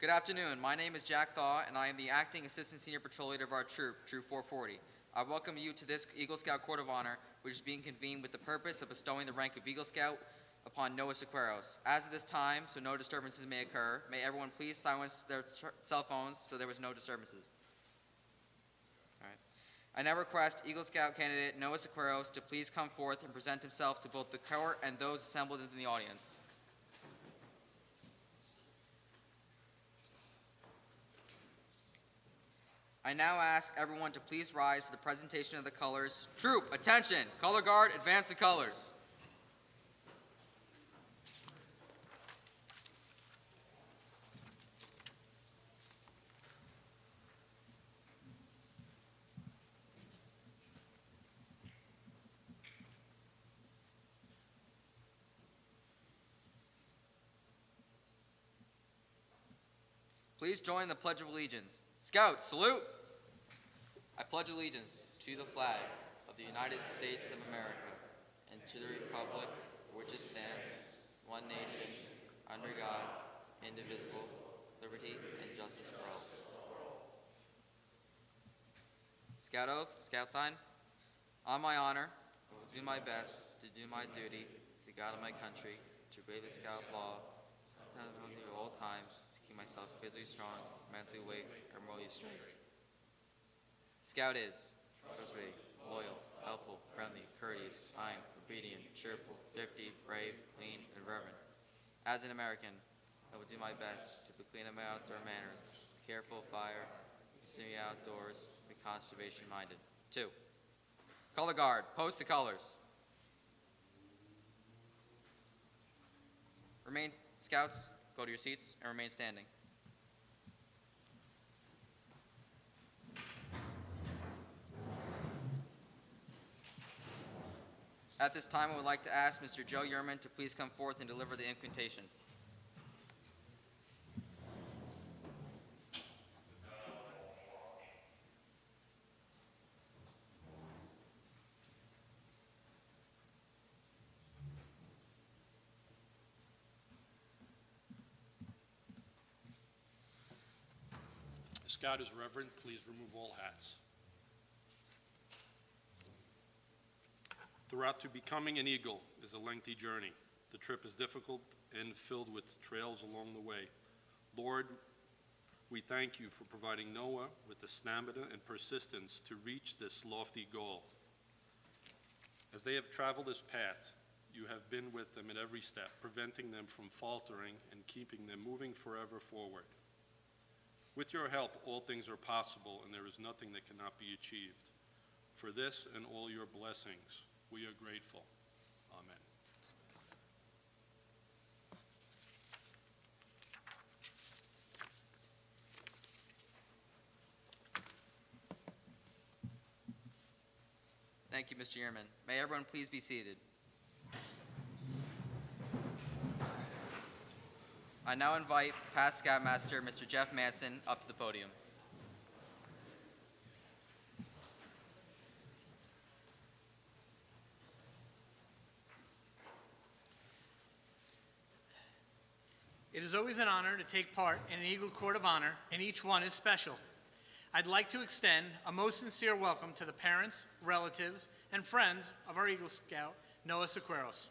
Good afternoon. My name is Jack Thaw, and I am the Acting Assistant Senior Patrol Leader of our troop, Troop 440. I welcome you to this Eagle Scout Court of Honor, which is being convened with the purpose of bestowing the rank of Eagle Scout upon Noah Sequeiros. As of this time, so no disturbances may occur, may everyone please silence their cell phones so there was no disturbances. All right. I now request Eagle Scout candidate Noah Sequeiros to please come forth and present himself to both the court and those assembled in the audience. I now ask everyone to please rise for the presentation of the colors. Troop, attention! Color guard, advance the colors. Please join the Pledge of Allegiance. Scouts, salute! I pledge allegiance to the flag of the United States of America and to the republic for which it stands, one nation, under God, indivisible, liberty and justice for all. Scout oath, scout sign. On my honor, I will do my best to do my duty to God and my country, to obey the scout law, at all times, to keep myself physically strong, mentally awake, and morally straight. Scout is trustworthy, loyal, helpful, friendly, courteous, kind, obedient, cheerful, thrifty, brave, clean, and reverent. As an American, I will do my best to be clean in my outdoor manners, be careful of fire, consider the outdoors, be conservation-minded. 2. Color guard, post the colors. Remain, scouts, go to your seats and remain standing. At this time, I would like to ask Mr. Joe Yerman to please come forth and deliver the incantation. The scout is reverent. Please remove all hats. The route to becoming an eagle is a lengthy journey. The trip is difficult and filled with trails along the way. Lord, we thank you for providing Noah with the stamina and persistence to reach this lofty goal. As they have traveled this path, you have been with them at every step, preventing them from faltering and keeping them moving forever forward. With your help, all things are possible, and there is nothing that cannot be achieved. For this and all your blessings, we are grateful. Amen. Thank you, Mr. Yerman. May everyone please be seated. I now invite past Scoutmaster Mr. Jeff Manson up to the podium. It is always an honor to take part in an Eagle Court of Honor, and each one is special. I'd like to extend a most sincere welcome to the parents, relatives, and friends of our Eagle Scout, Noah Sequeiros.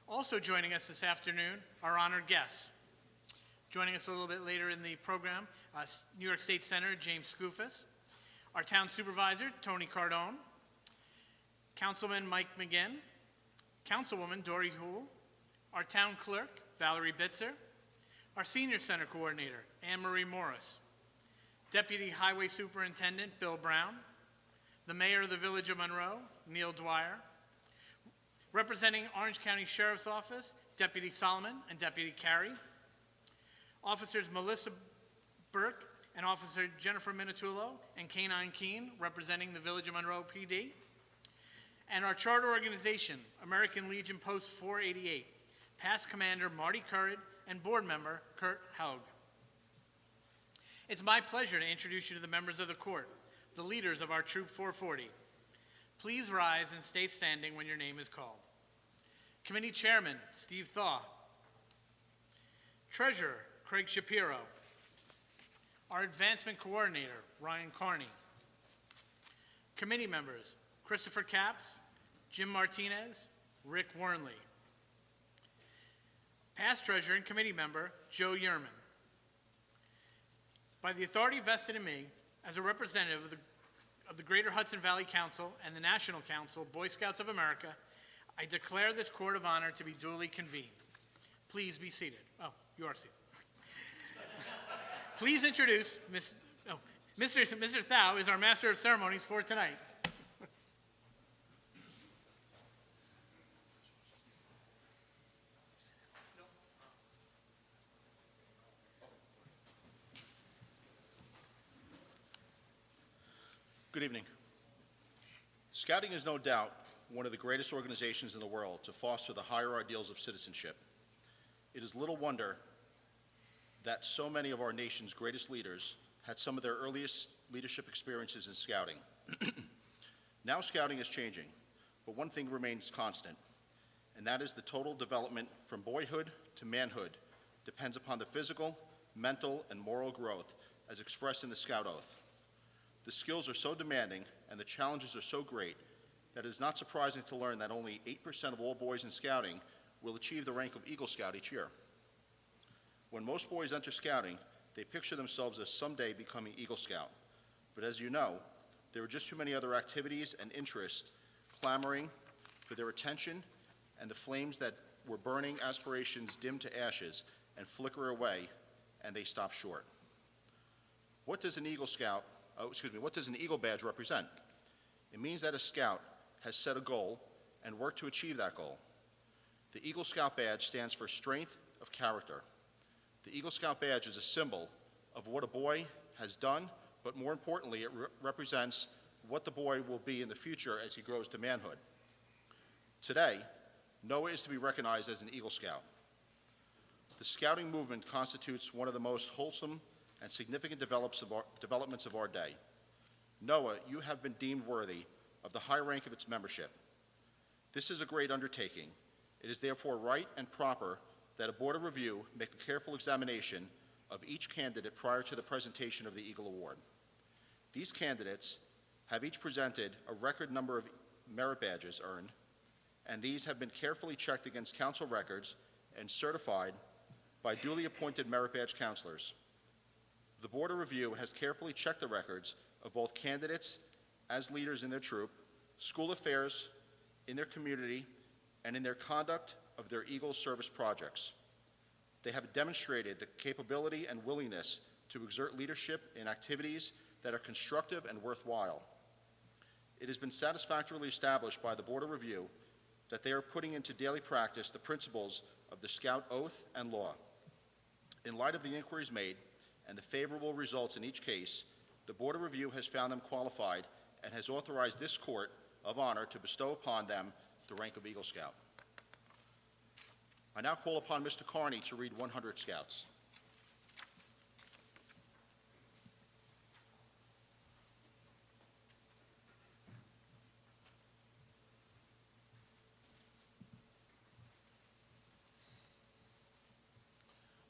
Also joining us this afternoon are honored guests. Joining us a little bit later in the program, New York State Senator James Skoufis, our Town Supervisor, Tony Cardone, Councilman Mike McGinn, Councilwoman Dory Houle, our Town Clerk, Valerie Bitzer, our Senior Center Coordinator, Anne Marie Morris, Deputy Highway Superintendent Bill Brown, the Mayor of the Village of Monroe, Neil Dwyer, representing Orange County Sheriff's Office, Deputy Solomon and Deputy Carey, Officers Melissa Burke and Officer Jennifer Minutullo and K-9 Keene, representing the Village of Monroe PD, and our charter organization, American Legion Post 488, past Commander Marty Currid and board member Kurt Haug. It's my pleasure to introduce you to the members of the court, the leaders of our Troop 440. Please rise and stay standing when your name is called. Committee Chairman Steve Thaw, Treasurer Craig Shapiro, Our Advancement Coordinator, Ryan Carney. Committee members, Christopher Capps, Jim Martinez, Rick Wernley. Past Treasurer and Committee Member, Joe Yerman. By the authority vested in me as a representative of the Greater Hudson Valley Council and the National Council, Boy Scouts of America, I declare this Court of Honor to be duly convened. Please be seated. Oh, you are seated. Please introduce Mr. Thau is our Master of Ceremonies for tonight. Good evening. Scouting is no doubt one of the greatest organizations in the world to foster the higher ideals of citizenship. It is little wonder that so many of our nation's greatest leaders had some of their earliest leadership experiences in scouting. Now scouting is changing, but one thing remains constant, and that is the total development from boyhood to manhood depends upon the physical, mental, and moral growth as expressed in the Scout Oath. The skills are so demanding and the challenges are so great that it is not surprising to learn that only 8% of all boys in scouting will achieve the rank of Eagle Scout each year. When most boys enter scouting, they picture themselves as someday becoming Eagle Scout. But as you know, there are just too many other activities and interests clamoring for their attention, and the flames that were burning aspirations dim to ashes and flicker away, and they stop short. What does an Eagle Badge represent? It means that a scout has set a goal and worked to achieve that goal. The Eagle Scout Badge stands for strength of character. The Eagle Scout Badge is a symbol of what a boy has done, but more importantly, it represents what the boy will be in the future as he grows to manhood. Today, Noah is to be recognized as an Eagle Scout. The scouting movement constitutes one of the most wholesome and significant developments of our day. Noah, you have been deemed worthy of the high rank of its membership. This is a great undertaking. It is therefore right and proper that a Board of Review make a careful examination of each candidate prior to the presentation of the Eagle Award. These candidates have each presented a record number of merit badges earned, and these have been carefully checked against council records and certified by duly appointed merit badge counselors. The Board of Review has carefully checked the records of both candidates as leaders in their troop, school affairs, in their community, and in their conduct of their Eagle service projects. They have demonstrated the capability and willingness to exert leadership in activities that are constructive and worthwhile. It has been satisfactorily established by the Board of Review that they are putting into daily practice the principles of the Scout Oath and law. In light of the inquiries made and the favorable results in each case, the Board of Review has found them qualified and has authorized this Court of Honor to bestow upon them the rank of Eagle Scout. I now call upon Mr. Carney to read 100 Scouts.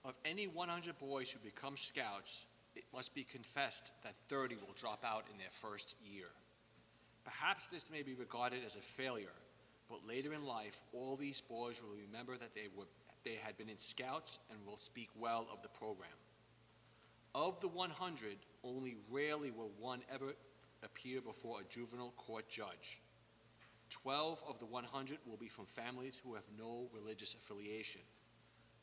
Of any 100 boys who become scouts, it must be confessed that 30 will drop out in their first year. Perhaps this may be regarded as a failure, but later in life, all these boys will remember that they had been in scouts and will speak well of the program. Of the 100, only rarely will one ever appear before a juvenile court judge. 12 of the 100 will be from families who have no religious affiliation.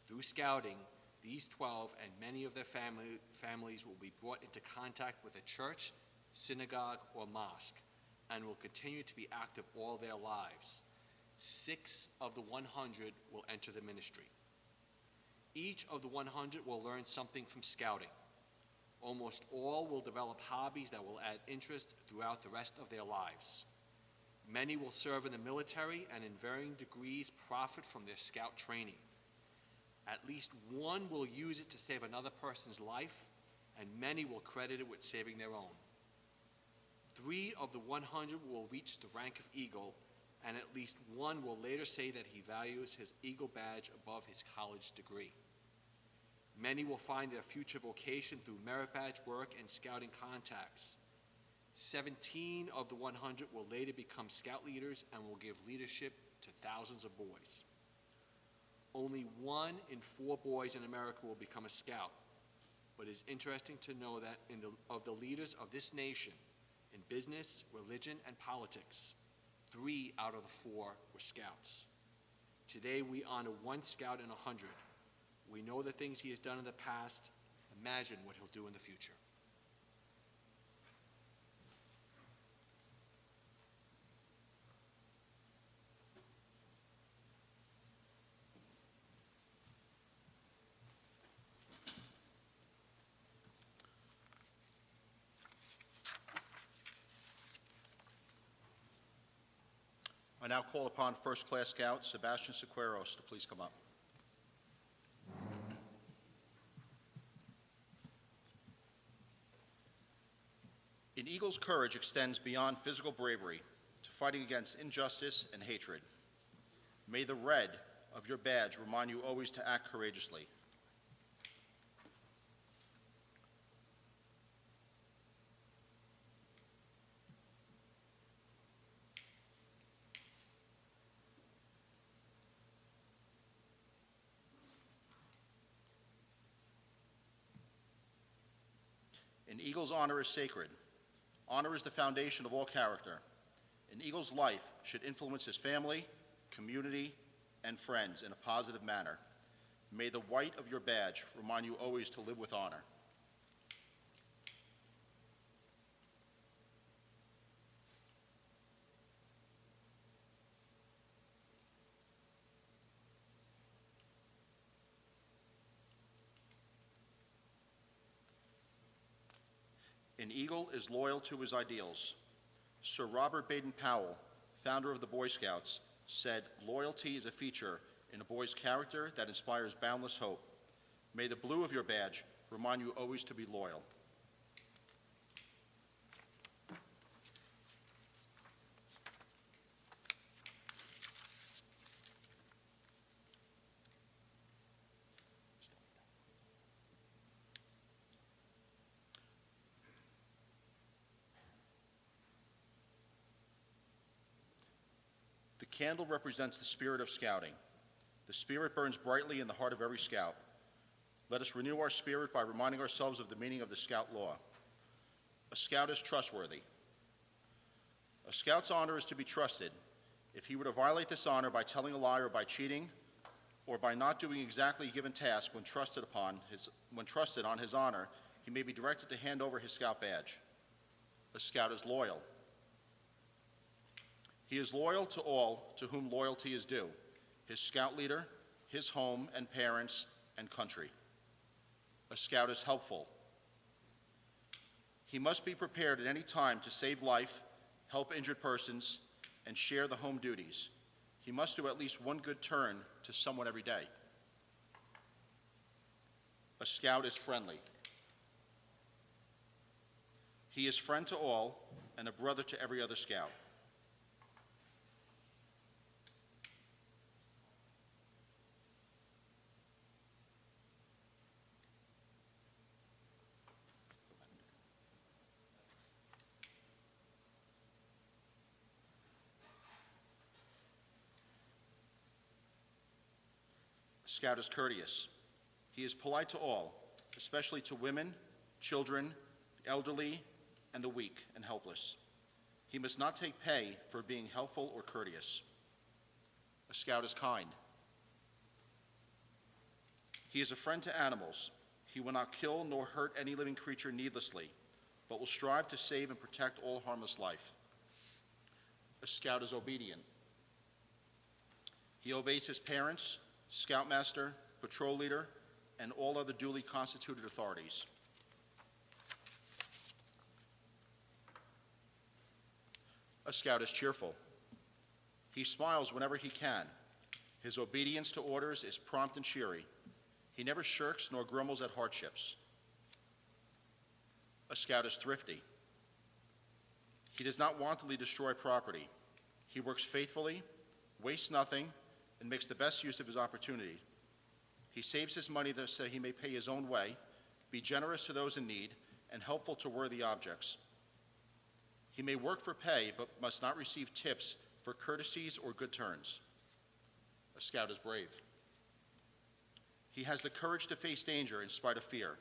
Through scouting, these 12 and many of their families will be brought into contact with a church, synagogue, or mosque, and will continue to be active all their lives. 6 of the 100 will enter the ministry. Each of the 100 will learn something from scouting. Almost all will develop hobbies that will add interest throughout the rest of their lives. Many will serve in the military and in varying degrees profit from their scout training. At least one will use it to save another person's life, and many will credit it with saving their own. 3 of the 100 will reach the rank of Eagle, and at least one will later say that he values his Eagle badge above his college degree. Many Many will find their future vocation through merit badge work and scouting contacts. 17 of the 100 will later become scout leaders and will give leadership to thousands of boys. Only 1 in 4 boys in America will become a scout, but it is interesting to know that of the leaders of this nation in business, religion, and politics, 3 out of the 4 were scouts. Today we honor 1 scout in 100. We know the things he has done in the past. Imagine what he'll do in the future. I now call upon First Class Scout Sebastian Sequeiros to please come up. An eagle's courage extends beyond physical bravery to fighting against injustice and hatred. May the red of your badge remind you always to act courageously. An eagle's honor is sacred. Honor is the foundation of all character. An eagle's life should influence his family, community, and friends in a positive manner. May the white of your badge remind you always to live with honor. An eagle is loyal to his ideals. Sir Robert Baden-Powell, founder of the Boy Scouts, said, "Loyalty is a feature in a boy's character that inspires boundless hope. May the blue of your badge remind you always to be loyal." The candle represents the spirit of scouting. The spirit burns brightly in the heart of every scout. Let us renew our spirit by reminding ourselves of the meaning of the scout law. A scout is trustworthy. A scout's honor is to be trusted. If he were to violate this honor by telling a lie or by cheating, or by not doing exactly a given task when trusted on his honor, he may be directed to hand over his scout badge. A scout is loyal. He is loyal to all to whom loyalty is due: his scout leader, his home and parents, and country. A scout is helpful. He must be prepared at any time to save life, help injured persons, and share the home duties. He must do at least one good turn to someone every day. A scout is friendly. He is friend to all and a brother to every other scout. Scout is courteous. He is polite to all, especially to women, children, the elderly, and the weak and helpless. He must not take pay for being helpful or courteous. A scout is kind. He is a friend to animals. He will not kill nor hurt any living creature needlessly, but will strive to save and protect all harmless life. A scout is obedient. He obeys his parents, scoutmaster, patrol leader, and all other duly constituted authorities. A scout is cheerful. He smiles whenever he can. His obedience to orders is prompt and cheery. He never shirks nor grumbles at hardships. A scout is thrifty. He does not wantonly destroy property. He works faithfully, wastes nothing, and makes the best use of his opportunity. He saves his money so he may pay his own way, be generous to those in need, and helpful to worthy objects. He may work for pay, but must not receive tips for courtesies or good turns. A scout is brave. He has the courage to face danger in spite of fear,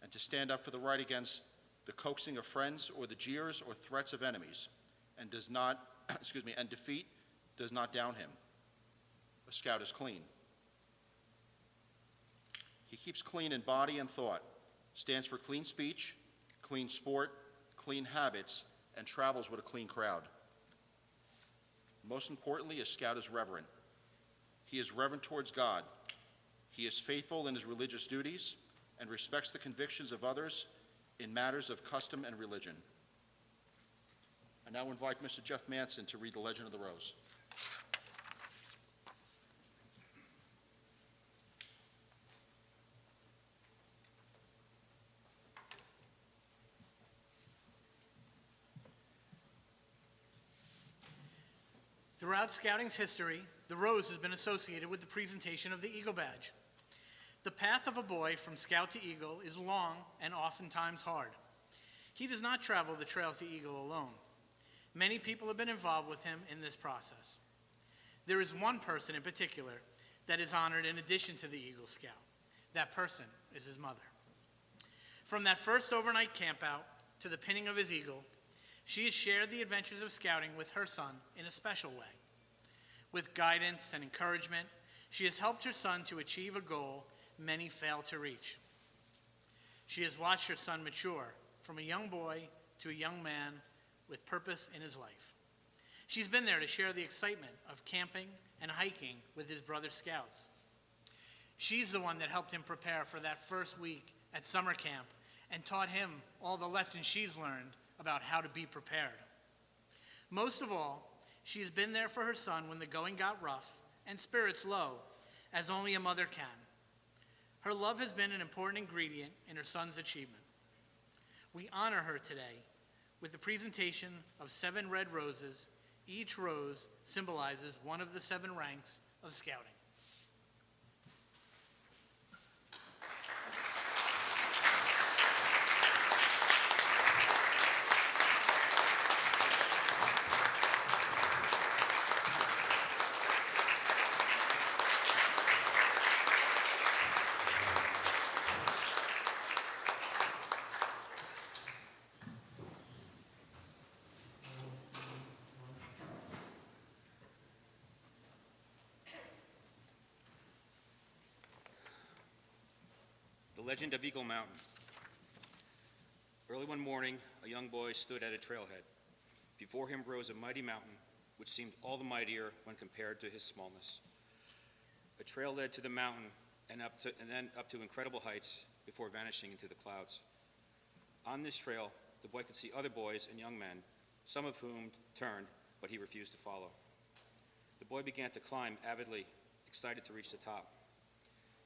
and to stand up for the right against the coaxing of friends or the jeers or threats of enemies, and does not, and defeat does not down him. A scout is clean. He keeps clean in body and thought, stands for clean speech, clean sport, clean habits, and travels with a clean crowd. Most importantly, a scout is reverent. He is reverent towards God. He is faithful in his religious duties and respects the convictions of others in matters of custom and religion. I now invite Mr. Jeff Manson to read the Legend of the Rose. Throughout Scouting's history, the rose has been associated with the presentation of the Eagle Badge. The path of a boy from Scout to Eagle is long and oftentimes hard. He does not travel the trail to Eagle alone. Many people have been involved with him in this process. There is one person in particular that is honored in addition to the Eagle Scout. That person is his mother. From that first overnight campout to the pinning of his eagle, she has shared the adventures of Scouting with her son in a special way. With guidance and encouragement, she has helped her son to achieve a goal many fail to reach. She has watched her son mature from a young boy to a young man with purpose in his life. She's been there to share the excitement of camping and hiking with his brother Scouts. She's the one that helped him prepare for that first week at summer camp and taught him all the lessons she's learned about how to be prepared. Most of all, she's been there for her son when the going got rough and spirits low, as only a mother can. Her love has been an important ingredient in her son's achievement. We honor her today with the presentation of 7 red roses. Each rose symbolizes one of the 7 ranks of Scouting. The Legend of Eagle Mountain. Early one morning, a young boy stood at a trailhead. Before him rose a mighty mountain, which seemed all the mightier when compared to his smallness. A trail led to the mountain and then up to incredible heights before vanishing into the clouds. On this trail, the boy could see other boys and young men, some of whom turned, but he refused to follow. The boy began to climb avidly, excited to reach the top.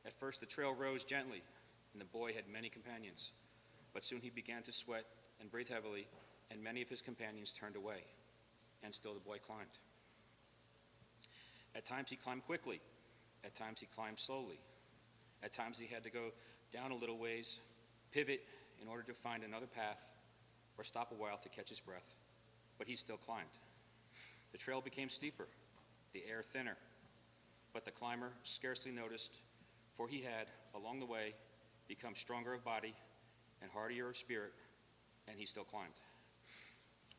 At first, the trail rose gently, and the boy had many companions, but soon he began to sweat and breathe heavily, and many of his companions turned away, and still the boy climbed. At times he climbed quickly, at times he climbed slowly, at times he had to go down a little ways, pivot in order to find another path, or stop a while to catch his breath, but he still climbed. The trail became steeper, the air thinner, but the climber scarcely noticed, for he had, along the way, become stronger of body and hardier of spirit, and he still climbed.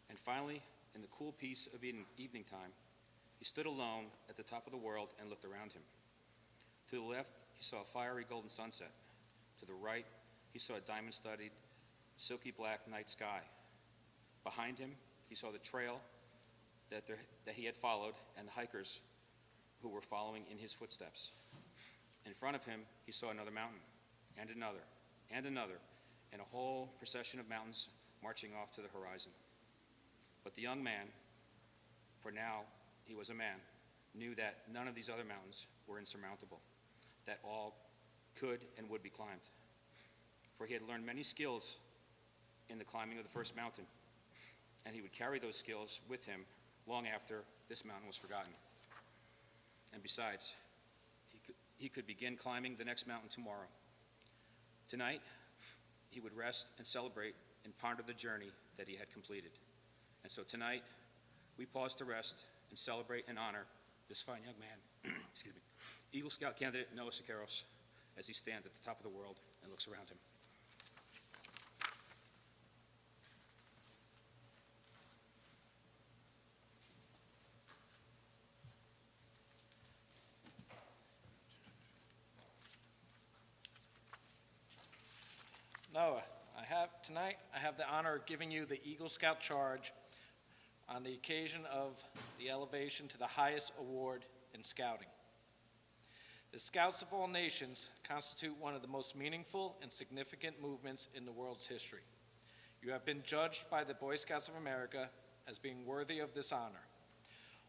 And finally, in the cool peace of evening time, he stood alone at the top of the world and looked around him. To the left, he saw a fiery golden sunset. To the right, he saw a diamond-studded, silky black night sky. Behind him, he saw the trail that he had followed and the hikers who were following in his footsteps. In front of him, he saw another mountain, and another, and another, and a whole procession of mountains marching off to the horizon. But the young man, for now he was a man, knew that none of these other mountains were insurmountable, that all could and would be climbed. For he had learned many skills in the climbing of the first mountain, and he would carry those skills with him long after this mountain was forgotten. And besides, he could begin climbing the next mountain tomorrow. Tonight, he would rest and celebrate and ponder the journey that he had completed. And so tonight, we pause to rest and celebrate and honor this fine young man, excuse me, Eagle Scout candidate Noah Sakaros, as he stands at the top of the world and looks around him. Noah, tonight I have the honor of giving you the Eagle Scout Charge on the occasion of the elevation to the highest award in scouting. The Scouts of all nations constitute one of the most meaningful and significant movements in the world's history. You have been judged by the Boy Scouts of America as being worthy of this honor.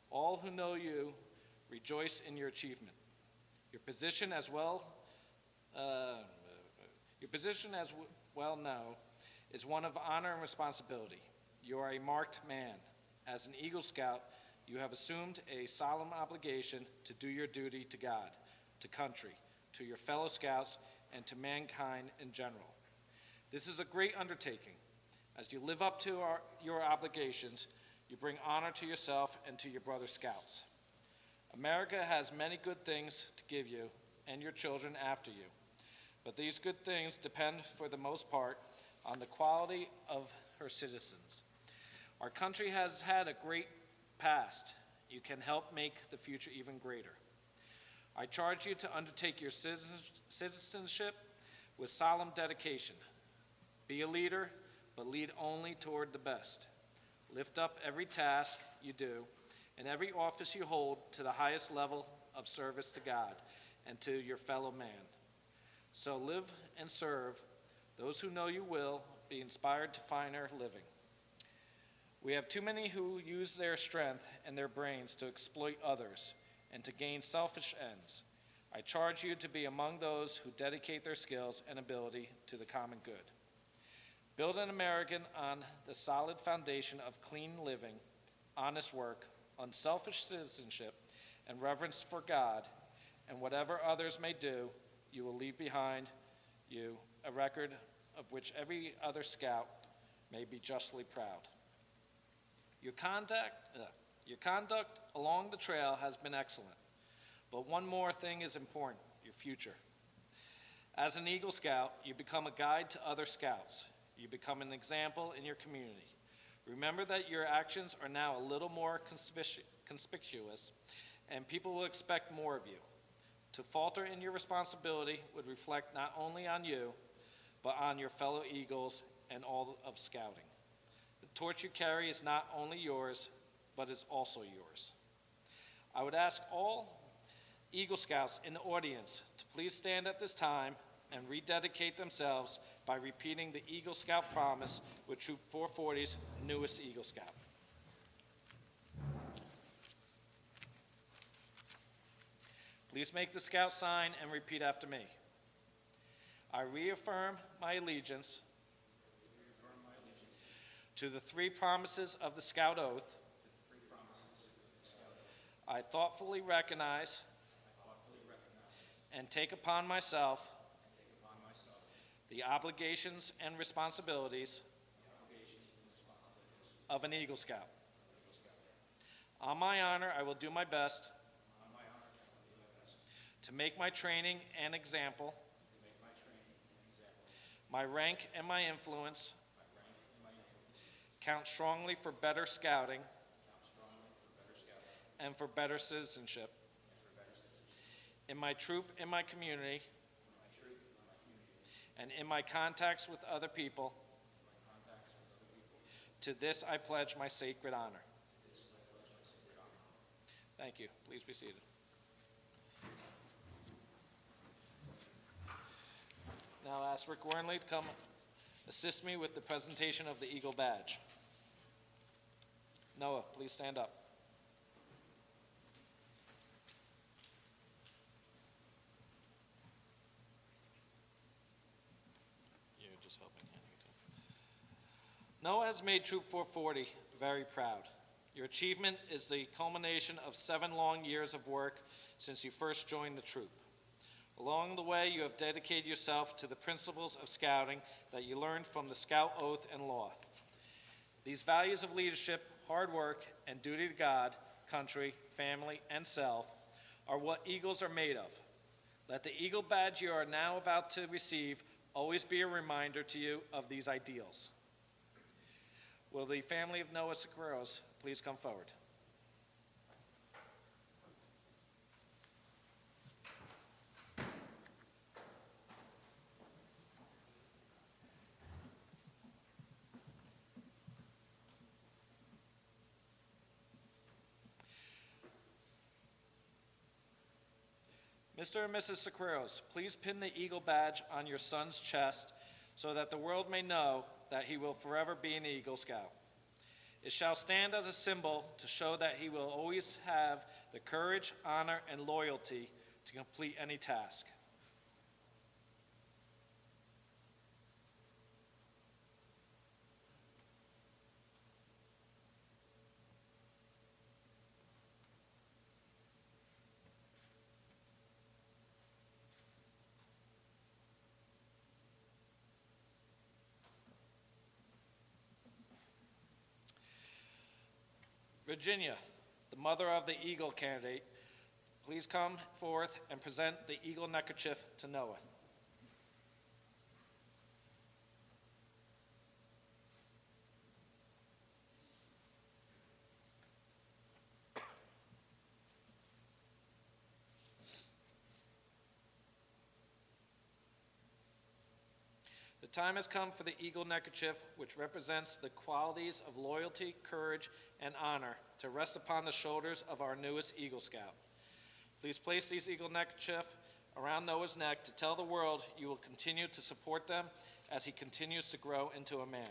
All who know you rejoice in your achievement. Your position as well know is one of honor and responsibility. You are a marked man. As an Eagle Scout, you have assumed a solemn obligation to do your duty to God, to country, to your fellow Scouts, and to mankind in general. This is a great undertaking. As you live up to your obligations, you bring honor to yourself and to your brother Scouts. America has many good things to give you and your children after you, but these good things depend, for the most part, on the quality of her citizens. Our country has had a great past. You can help make the future even greater. I charge you to undertake your citizenship with solemn dedication. Be a leader, but lead only toward the best. Lift up every task you do and every office you hold to the highest level of service to God and to your fellow man. So live and serve. Those who know you will be inspired to finer living. We have too many who use their strength and their brains to exploit others and to gain selfish ends. I charge you to be among those who dedicate their skills and ability to the common good. Build an American on the solid foundation of clean living, honest work, unselfish citizenship, and reverence for God, and whatever others may do, you will leave behind you a record of which every other Scout may be justly proud. Your conduct along the trail has been excellent, but one more thing is important: your future. As an Eagle Scout, you become a guide to other Scouts. You become an example in your community. Remember that your actions are now a little more conspicuous, and people will expect more of you. To falter in your responsibility would reflect not only on you, but on your fellow Eagles and all of Scouting. The torch you carry is not only yours, but is also yours. I would ask all Eagle Scouts in the audience to please stand at this time and rededicate themselves by repeating the Eagle Scout promise with Troop 440's newest Eagle Scout. Please make the Scout sign and repeat after me. I reaffirm my allegiance to the three promises of the Scout Oath. I thoughtfully recognize and take upon myself the obligations and responsibilities of an Eagle Scout. On my honor, I will do my best to make my training an example, my rank and my influence count strongly for better Scouting and for better citizenship in my troop, in my community, and in my contacts with other people. To this I pledge my sacred honor. Thank you. Please be seated. Now I ask Rick Warnley to come assist me with the presentation of the Eagle Badge. Noah, please stand up. You're just helping him. Noah has made Troop 440 very proud. Your achievement is the culmination of 7 long years of work since you first joined the troop. Along the way, you have dedicated yourself to the principles of scouting that you learned from the Scout Oath and Law. These values of leadership, hard work, and duty to God, country, family, and self are what Eagles are made of. Let the Eagle badge you are now about to receive always be a reminder to you of these ideals. Will the family of Noah Siqueiros please come forward? Mr. and Mrs. Siqueiros, please pin the Eagle badge on your son's chest so that the world may know that he will forever be an Eagle Scout. It shall stand as a symbol to show that he will always have the courage, honor, and loyalty to complete any task. Virginia, the mother of the Eagle candidate, please come forth and present the Eagle neckerchief to Noah. The time has come for the Eagle neckerchief, which represents the qualities of loyalty, courage, and honor, to rest upon the shoulders of our newest Eagle Scout. Please place these Eagle neckerchief around Noah's neck to tell the world you will continue to support them as he continues to grow into a man.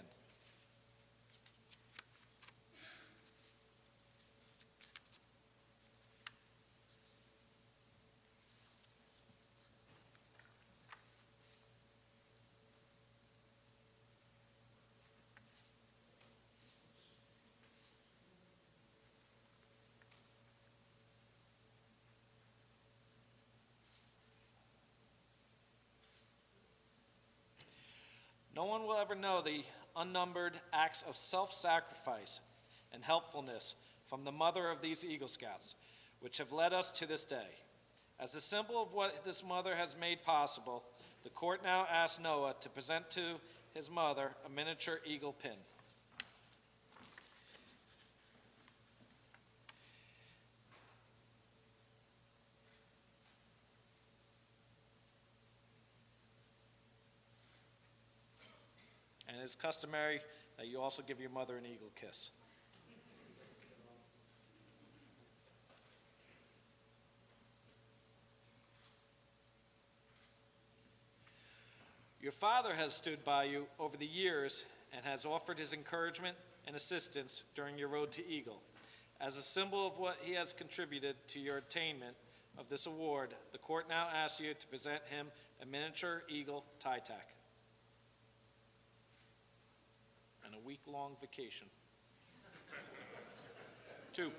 No one will ever know the unnumbered acts of self-sacrifice and helpfulness from the mother of these Eagle Scouts, which have led us to this day. As a symbol of what this mother has made possible, the court now asks Noah to present to his mother a miniature eagle pin. And it is customary that you also give your mother an eagle kiss. Your father has stood by you over the years and has offered his encouragement and assistance during your road to Eagle. As a symbol of what he has contributed to your attainment of this award, the court now asks you to present him a miniature eagle tie tack and a week-long vacation. 2.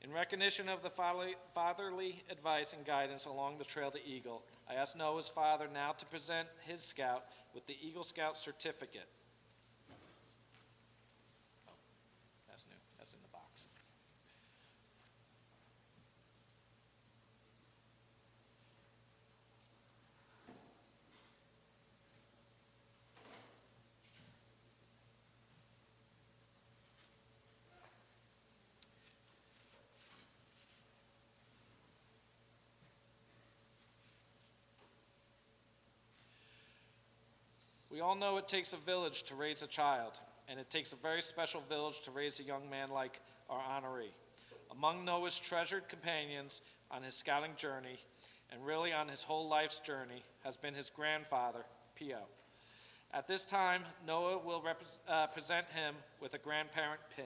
In recognition of the fatherly advice and guidance along the trail to Eagle, I ask Noah's father now to present his scout with the Eagle Scout certificate. Oh, that's new. That's in the box. We all know it takes a village to raise a child, and it takes a very special village to raise a young man like our honoree. Among Noah's treasured companions on his scouting journey, and really on his whole life's journey, has been his grandfather, Pio. At this time, Noah will present him with a grandparent pin.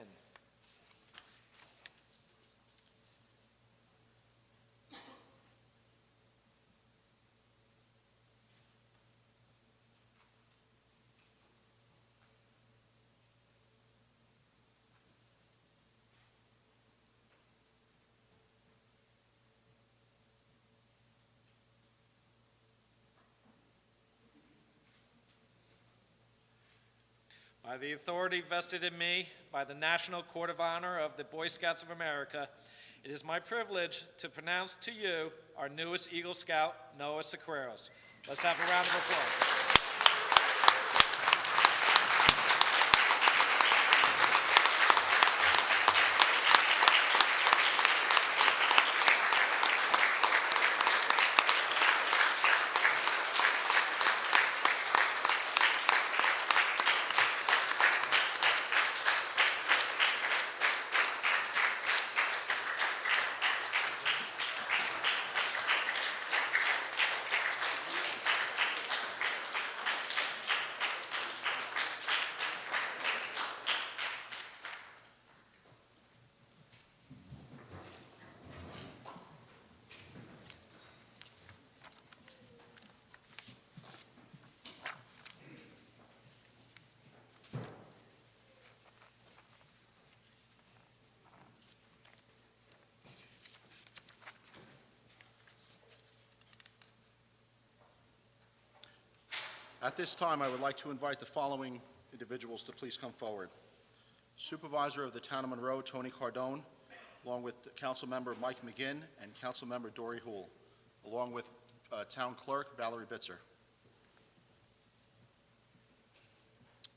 By the authority vested in me by the National Court of Honor of the Boy Scouts of America, it is my privilege to pronounce to you our newest Eagle Scout, Noah Sequeiros. Let's have a round of applause. At this time, I would like to invite the following individuals to please come forward. Supervisor of the Town of Monroe, Tony Cardone, along with Councilmember Mike McGinn and Councilmember Dory Houle, along with Town Clerk Valerie Bitzer.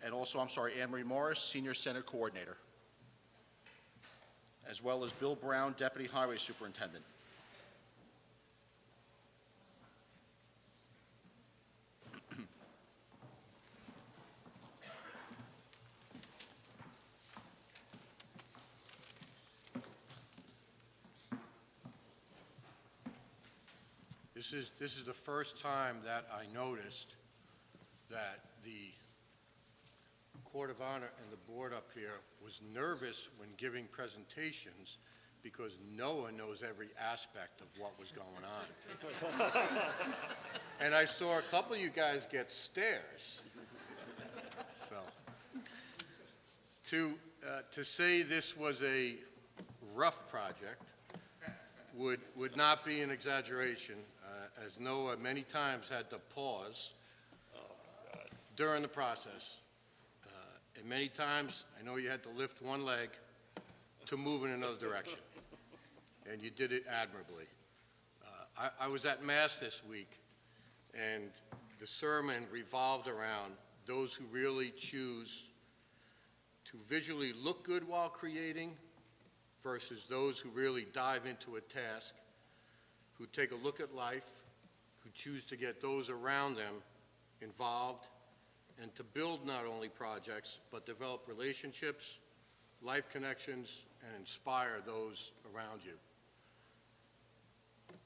And also, Anne Marie Morris, Senior Senate Coordinator, as well as Bill Brown, Deputy Highway Superintendent. This is the first time that I noticed that the Court of Honor and the board up here was nervous when giving presentations because Noah knows every aspect of what was going on. And I saw a couple of you guys get stares. So, to say this was a rough project would not be an exaggeration, as Noah many times had to pause during the process. And many times, I know you had to lift one leg to move in another direction, and you did it admirably. I was at Mass this week, and the sermon revolved around those who really choose to visually look good while creating versus those who really dive into a task, who take a look at life, who choose to get those around them involved, and to build not only projects, but develop relationships, life connections, and inspire those around you.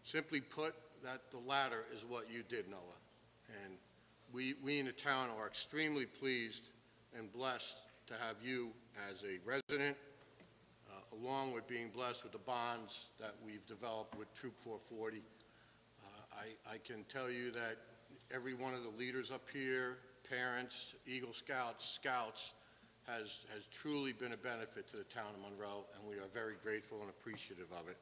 Simply put, that the latter is what you did, Noah. And we in the town are extremely pleased and blessed to have you as a resident, along with being blessed with the bonds that we've developed with Troop 440. I can tell you that every one of the leaders up here, parents, Eagle Scouts, has truly been a benefit to the town of Monroe, and we are very grateful and appreciative of it.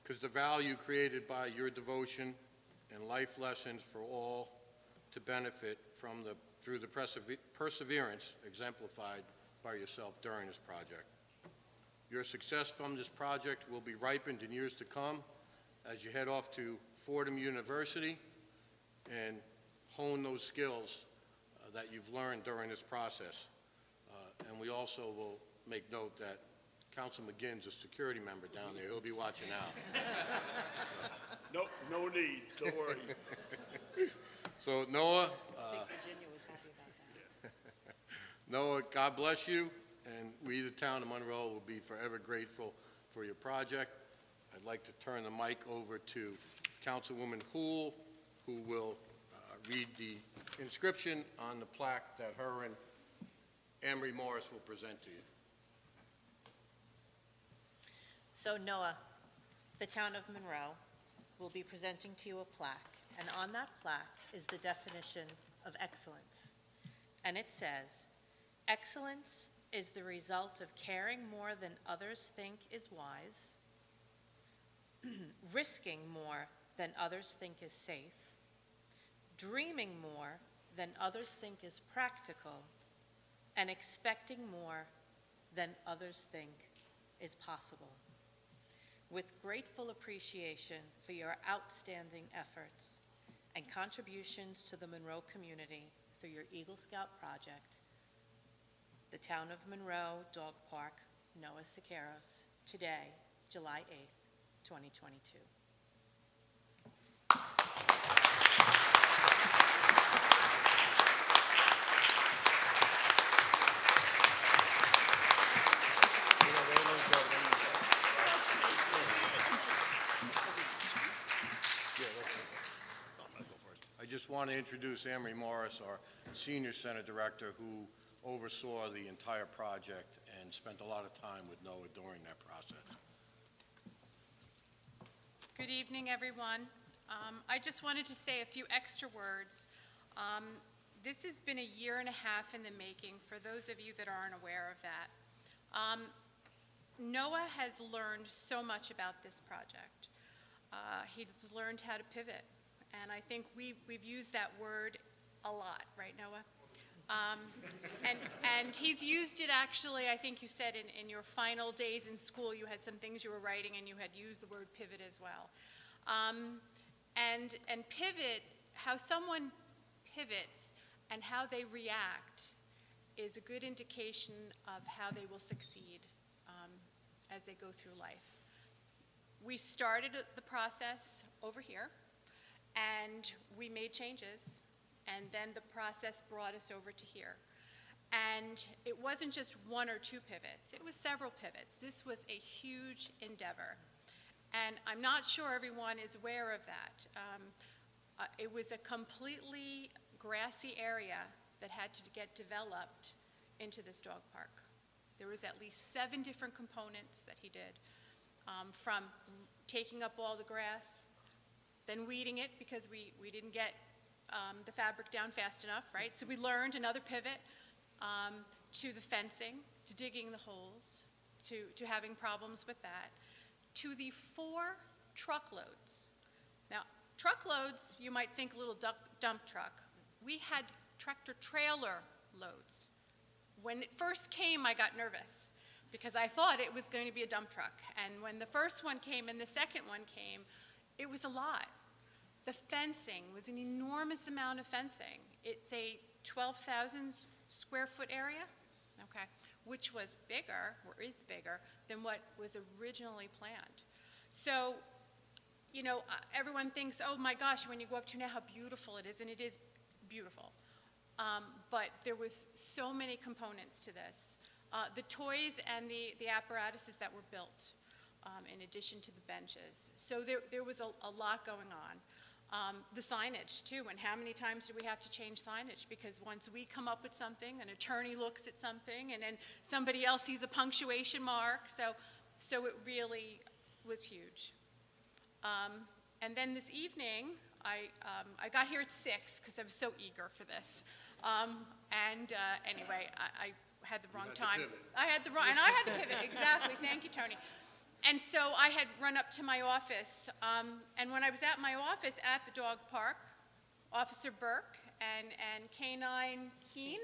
Because the value created by your devotion and life lessons for all to benefit from through the perseverance exemplified by yourself during this project. Your success from this project will be ripened in years to come as you head off to Fordham University and hone those skills that you've learned during this process. And we also will make note that Council McGinn's a security member down there. He'll be watching out. No need, don't worry. So Noah, Virginia was happy about that. Noah, God bless you, and we, the town of Monroe, will be forever grateful for your project. I'd like to turn the mic over to Councilwoman Houle, who will read the inscription on the plaque that her and Anne Marie Morris will present to you. So Noah, the town of Monroe will be presenting to you a plaque, and on that plaque is the definition of excellence. And it says, "Excellence is the result of caring more than others think is wise, risking more than others think is safe, dreaming more than others think is practical, and expecting more than others think is possible. With grateful appreciation for your outstanding efforts and contributions to the Monroe community through your Eagle Scout project, the Town of Monroe Dog Park, Noah Siqueiros, today, July 8th, 2022. I just want to introduce Amory Morris, our Senior Center Director, who oversaw the entire project and spent a lot of time with Noah during that process. Good evening, everyone. I just wanted to say a few extra words. This has been a year and a half in the making, for those of you that aren't aware of that. Noah has learned so much about this project. He's learned how to pivot, and I think we've used that word a lot, right, Noah? And he's used it actually, I think you said in your final days in school, you had some things you were writing and you had used the word pivot as well. And pivot, how someone pivots and how they react is a good indication of how they will succeed as they go through life. We started the process over here, and we made changes, and then the process brought us over to here. And it wasn't just one or two pivots, it was several pivots. This was a huge endeavor. And I'm not sure everyone is aware of that. It was a completely grassy area that had to get developed into this dog park. There was at least 7 different components that he did, from taking up all the grass, then weeding it because we didn't get the fabric down fast enough, right? So we learned another pivot, to the fencing, to digging the holes, to having problems with that, to the 4 truckloads. Now, truckloads, you might think a little dump truck. We had tractor trailer loads. When it first came, I got nervous because I thought it was going to be a dump truck. And when the first one came and the second one came, it was a lot. The fencing was an enormous amount of fencing. It's a 12,000 square foot area, okay, which was bigger, or is bigger, than what was originally planned. So, you know, everyone thinks, oh my gosh, when you go up to now how beautiful it is, and it is beautiful. But there was so many components to this. The toys and the apparatuses that were built, in addition to the benches. So there was a lot going on. The signage too, and how many times do we have to change signage? Because once we come up with something, an attorney looks at something, and then somebody else sees a punctuation mark, so it really was huge. And then this evening, I got here at 6 because I was so eager for this. Anyway, I had the wrong time. I had to pivot, exactly. Thank you, Tony. And so I had run up to my office, and when I was at my office at the dog park, Officer Burke and Canine Keen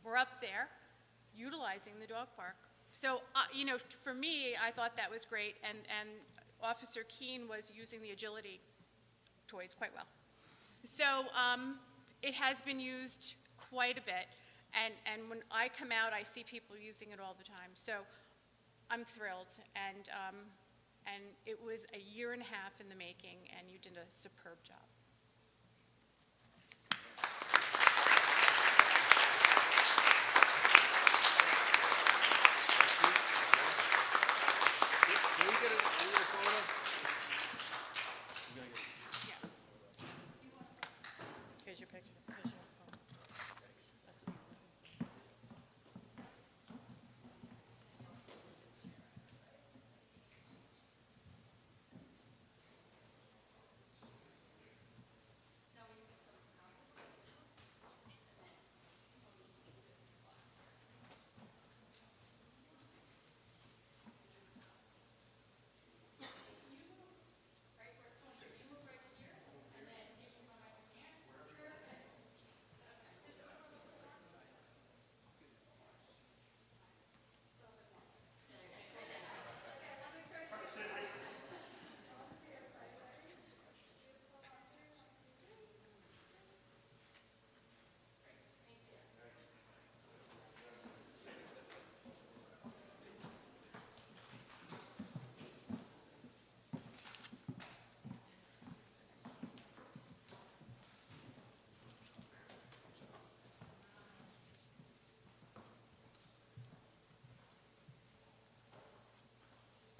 were up there utilizing the dog park. So, you know, for me, I thought that was great, and Officer Keen was using the agility toys quite well. So it has been used quite a bit, and when I come out, I see people using it all the time. So I'm thrilled, and it was a year and a half in the making, and you did a superb job. Can we get a photo? Yes. Here's your picture. Here's your phone.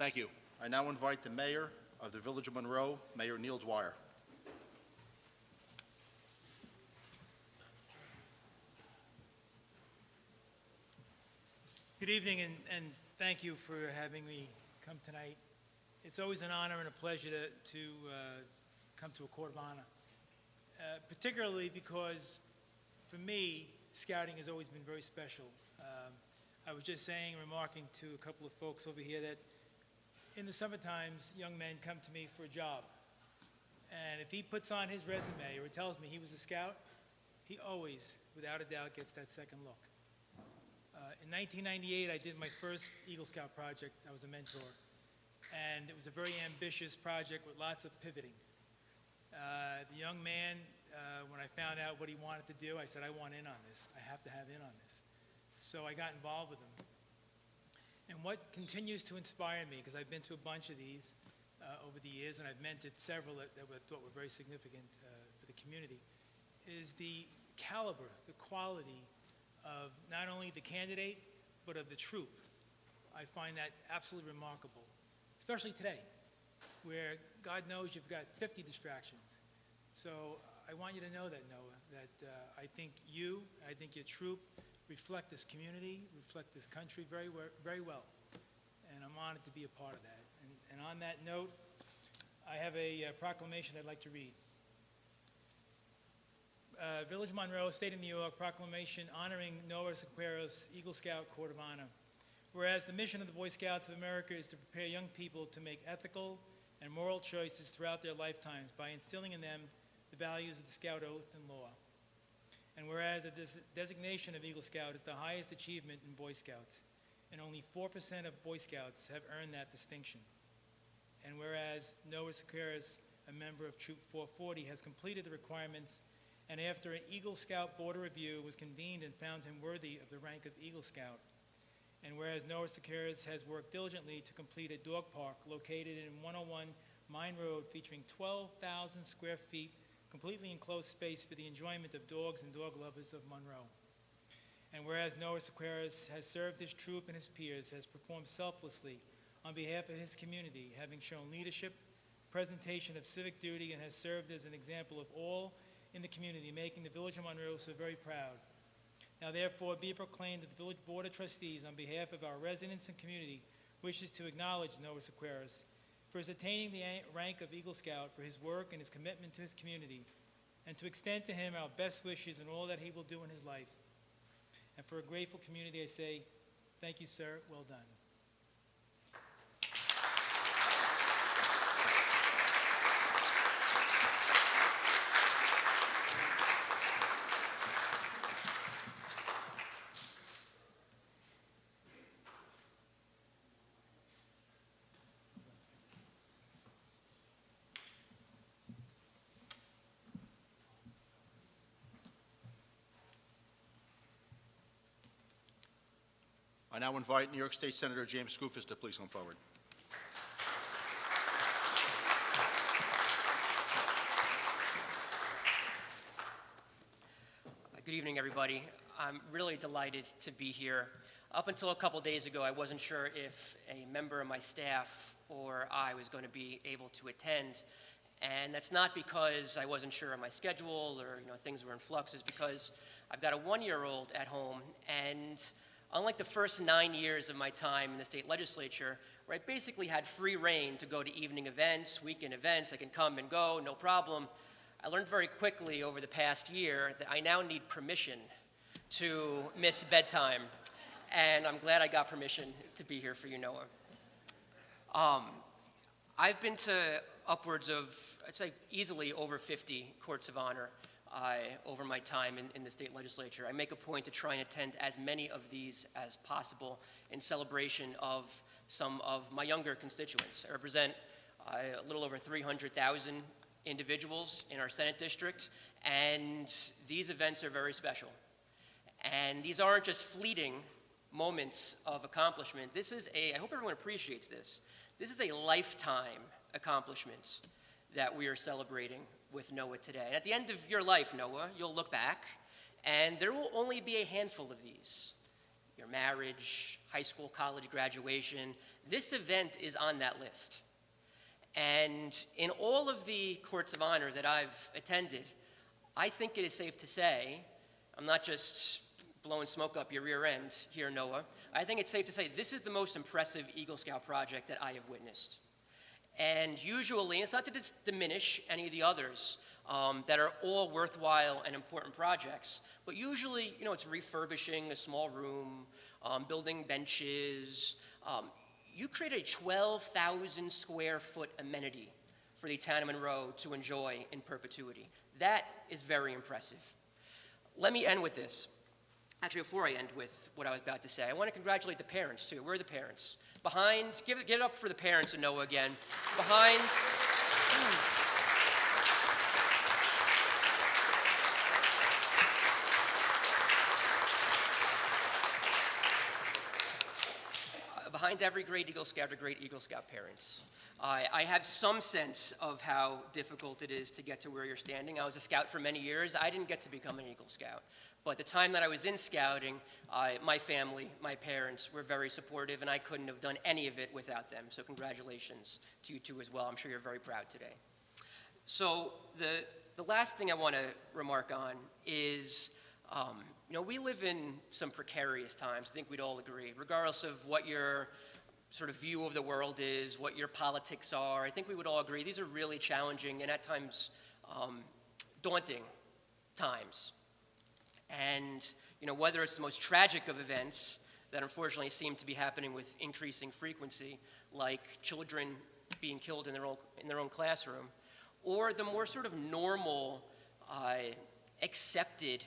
Thank you. I now invite the mayor of the Village of Monroe, Mayor Neil Dwyer. Good evening, and thank you for having me come tonight. It's always an honor and a pleasure to come to a court of honor, particularly because, for me, scouting has always been very special. I was just saying, remarking to a couple of folks over here that in the summer times, young men come to me for a job. And if he puts on his resume or tells me he was a scout, he always, without a doubt, gets that second look. In 1998, I did my first Eagle Scout project. I was a mentor. And it was a very ambitious project with lots of pivoting. The young man, when I found out what he wanted to do, I said, I want in on this. I have to have in on this. So I got involved with him. And what continues to inspire me, because I've been to a bunch of these over the years, and I've mentored several that I thought were very significant for the community, is the caliber, the quality of not only the candidate, but of the troop. I find that absolutely remarkable, especially today, where God knows you've got 50 distractions. So I want you to know that, Noah, that I think you, I think your troop reflect this community, reflect this country very well. And I'm honored to be a part of that. And on that note, I have a proclamation I'd like to read. Village of Monroe, State of New York, proclamation honoring Noah Sequeiros, Eagle Scout Court of Honor. Whereas the mission of the Boy Scouts of America is to prepare young people to make ethical and moral choices throughout their lifetimes by instilling in them the values of the Scout Oath and law. And whereas the designation of Eagle Scout is the highest achievement in Boy Scouts, and only 4% of Boy Scouts have earned that distinction. And whereas Noah Sequeiros, a member of Troop 440, has completed the requirements, and after an Eagle Scout Board of Review was convened and found him worthy of the rank of Eagle Scout. And whereas Noah Sequeiros has worked diligently to complete a dog park located in 101 Mine Road featuring 12,000 square feet completely enclosed space for the enjoyment of dogs and dog lovers of Monroe. And whereas Noah Sequeiros has served his troop and his peers, has performed selflessly on behalf of his community, having shown leadership, presentation of civic duty, and has served as an example of all in the community, making the Village of Monroe so very proud. Now therefore be proclaimed that the Village Board of Trustees, on behalf of our residents and community, wishes to acknowledge Noah Sequeiros for his attaining the rank of Eagle Scout, for his work and his commitment to his community, and to extend to him our best wishes in all that he will do in his life. And for a grateful community, I say, thank you, sir, well done. I now invite New York State Senator James Skoufis to please come forward. Good evening, everybody. I'm really delighted to be here. Up until a couple days ago, I wasn't sure if a member of my staff or I was going to be able to attend. And that's not because I wasn't sure of my schedule or things were in flux. It's because I've got a 1-year-old at home, and unlike the first 9 years of my time in the state legislature, where I basically had free reign to go to evening events, weekend events, I can come and go, no problem, I learned very quickly over the past year that I now need permission to miss bedtime. And I'm glad I got permission to be here for you, Noah. I've been to upwards of, I'd say, easily over 50 courts of honor over my time in the state legislature. I make a point to try and attend as many of these as possible in celebration of some of my younger constituents. I represent a little over 300,000 individuals in our Senate district, and these events are very special. And these aren't just fleeting moments of accomplishment. This is I hope everyone appreciates this. This is a lifetime accomplishment that we are celebrating with Noah today. And at the end of your life, Noah, you'll look back, and there will only be a handful of these. Your marriage, high school, college graduation. This event is on that list. And in all of the courts of honor that I've attended, I think it is safe to say, I'm not just blowing smoke up your rear end here, Noah, I think it's safe to say this is the most impressive Eagle Scout project that I have witnessed. And usually, it's not to diminish any of the others that are all worthwhile and important projects, but usually, it's refurbishing a small room, building benches. You create a 12,000 square foot amenity for the town of Monroe to enjoy in perpetuity. That is very impressive. Let me end with this. Actually, before I end with what I was about to say, I want to congratulate the parents, too. Where are the parents? Behind, give it up for the parents of Noah again. Behind every great Eagle Scout are great Eagle Scout parents. I have some sense of how difficult it is to get to where you're standing. I was a scout for many years. I didn't get to become an Eagle Scout. But the time that I was in scouting, my family, my parents were very supportive, and I couldn't have done any of it without them. So congratulations to you two as well. I'm sure you're very proud today. So the last thing I want to remark on is, we live in some precarious times. I think we'd all agree, regardless of what your sort of view of the world is, what your politics are. I think we would all agree these are really challenging and at times daunting times. And whether it's the most tragic of events that unfortunately seem to be happening with increasing frequency, like children being killed in their own classroom, or the more sort of normal, accepted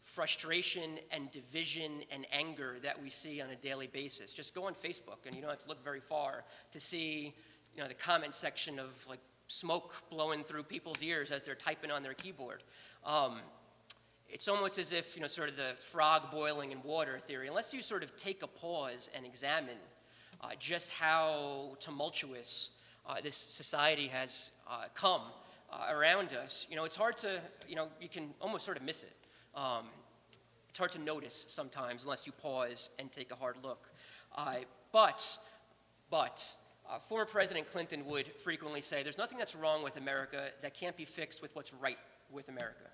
frustration and division and anger that we see on a daily basis. Just go on Facebook, and you don't have to look very far to see, the comment section of like smoke blowing through people's ears as they're typing on their keyboard. It's almost as if, sort of the frog boiling in water theory, unless you sort of take a pause and examine just how tumultuous this society has come around us, it's hard to, you can almost sort of miss it. It's hard to notice sometimes unless you pause and take a hard look. But former President Clinton would frequently say, there's nothing that's wrong with America that can't be fixed with what's right with America.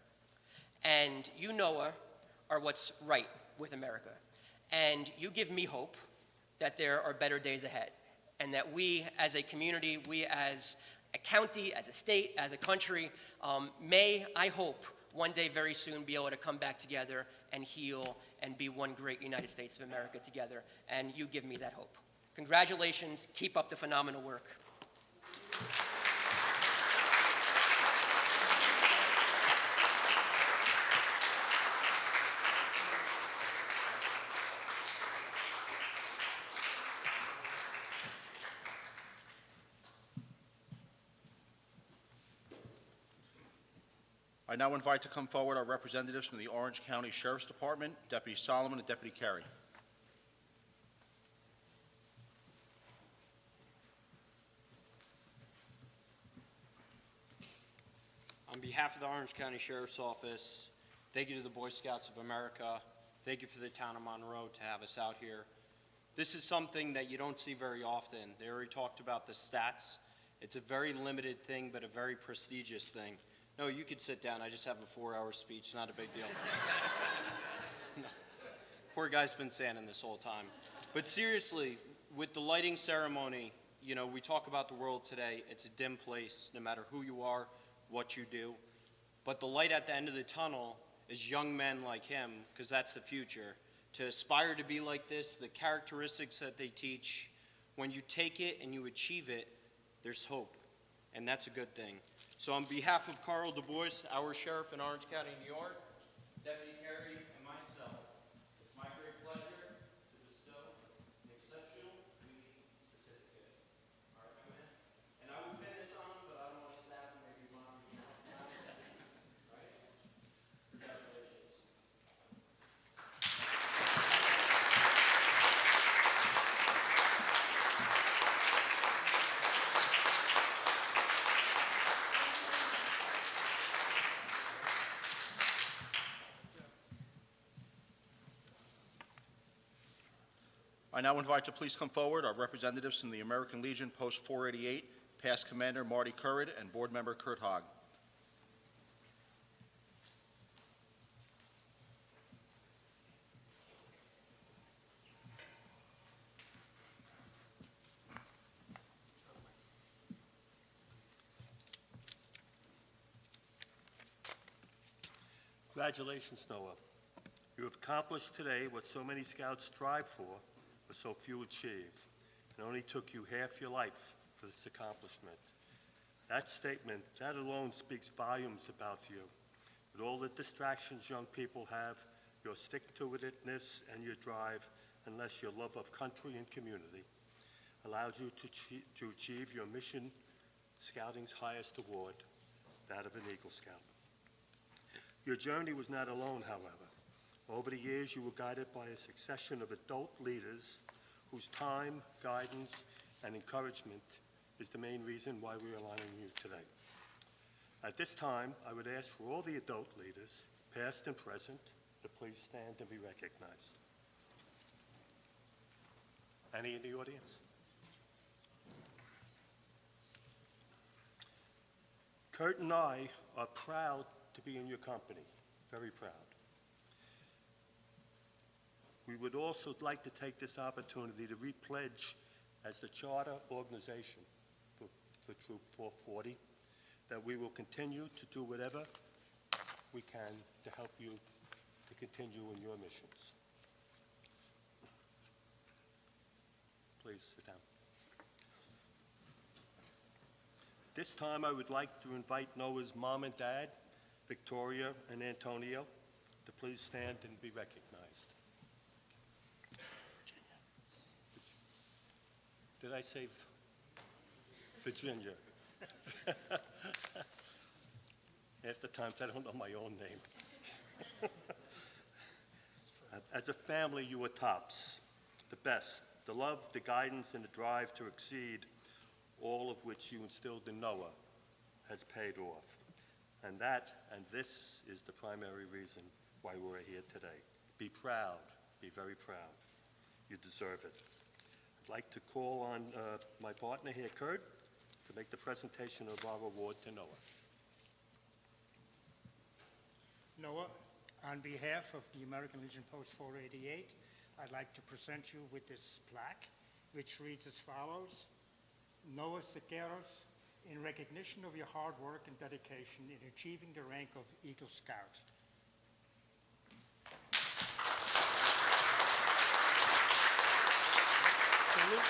And you, Noah, are what's right with America. And you give me hope that there are better days ahead, and that we as a community, we as a county, as a state, as a country, may, I hope, one day very soon be able to come back together and heal and be one great United States of America together. And you give me that hope. Congratulations. Keep up the phenomenal work. I now invite to come forward our representatives from the Orange County Sheriff's Department, Deputy Solomon and Deputy Carey. On behalf of the Orange County Sheriff's Office, thank you to the Boy Scouts of America. Thank you for the town of Monroe to have us out here. This is something that you don't see very often. They already talked about the stats. It's a very limited thing, but a very prestigious thing. No, you could sit down. I just have a 4-hour speech. Not a big deal. No. Poor guy's been standing this whole time. But seriously, with the lighting ceremony, we talk about the world today. It's a dim place, no matter who you are, what you do. But the light at the end of the tunnel is young men like him, because that's the future. To aspire to be like this, the characteristics that they teach, when you take it and you achieve it, there's hope. And that's a good thing. So on behalf of Carl Du Bois, our sheriff in Orange County, New York, Deputy Carey, and myself, it's my great pleasure to bestow an exceptional duty certificate. All right, my man? And I will pin this on, but I don't want to snap and maybe mom. Right? Congratulations. I now invite to please come forward our representatives from the American Legion Post 488, past Commander Marty Currid and Board Member Kurt Hogg. Congratulations, Noah. You have accomplished today what so many scouts strive for, but so few achieve. It only took you half your life for this accomplishment. That statement, that alone speaks volumes about you. With all the distractions young people have, your stick-to-itness and your drive, unless your love of country and community, allowed you to achieve your mission, Scouting's highest award, that of an Eagle Scout. Your journey was not alone, however. Over the years, you were guided by a succession of adult leaders whose time, guidance, and encouragement is the main reason why we are honoring you today. At this time, I would ask for all the adult leaders, past and present, to please stand and be recognized. Any in the audience? Kurt and I are proud to be in your company, very proud. We would also like to take this opportunity to repledge as the charter organization for Troop 440 that we will continue to do whatever we can to help you to continue in your missions. Please sit down. This time I would like to invite Noah's mom and dad, Victoria and Antonio, to please stand and be recognized. Did I say Virginia? Half the times I don't know my own name. As a family, you are tops, the best. The love, the guidance, and the drive to exceed, all of which you instilled in Noah, has paid off. And this is the primary reason why we're here today. Be proud, be very proud. You deserve it. I'd like to call on my partner here, Kurt, to make the presentation of our award to Noah. Noah, on behalf of the American Legion Post 488, I'd like to present you with this plaque, which reads as follows: Noah Siqueiros, in recognition of your hard work and dedication in achieving the rank of Eagle Scout. Salute.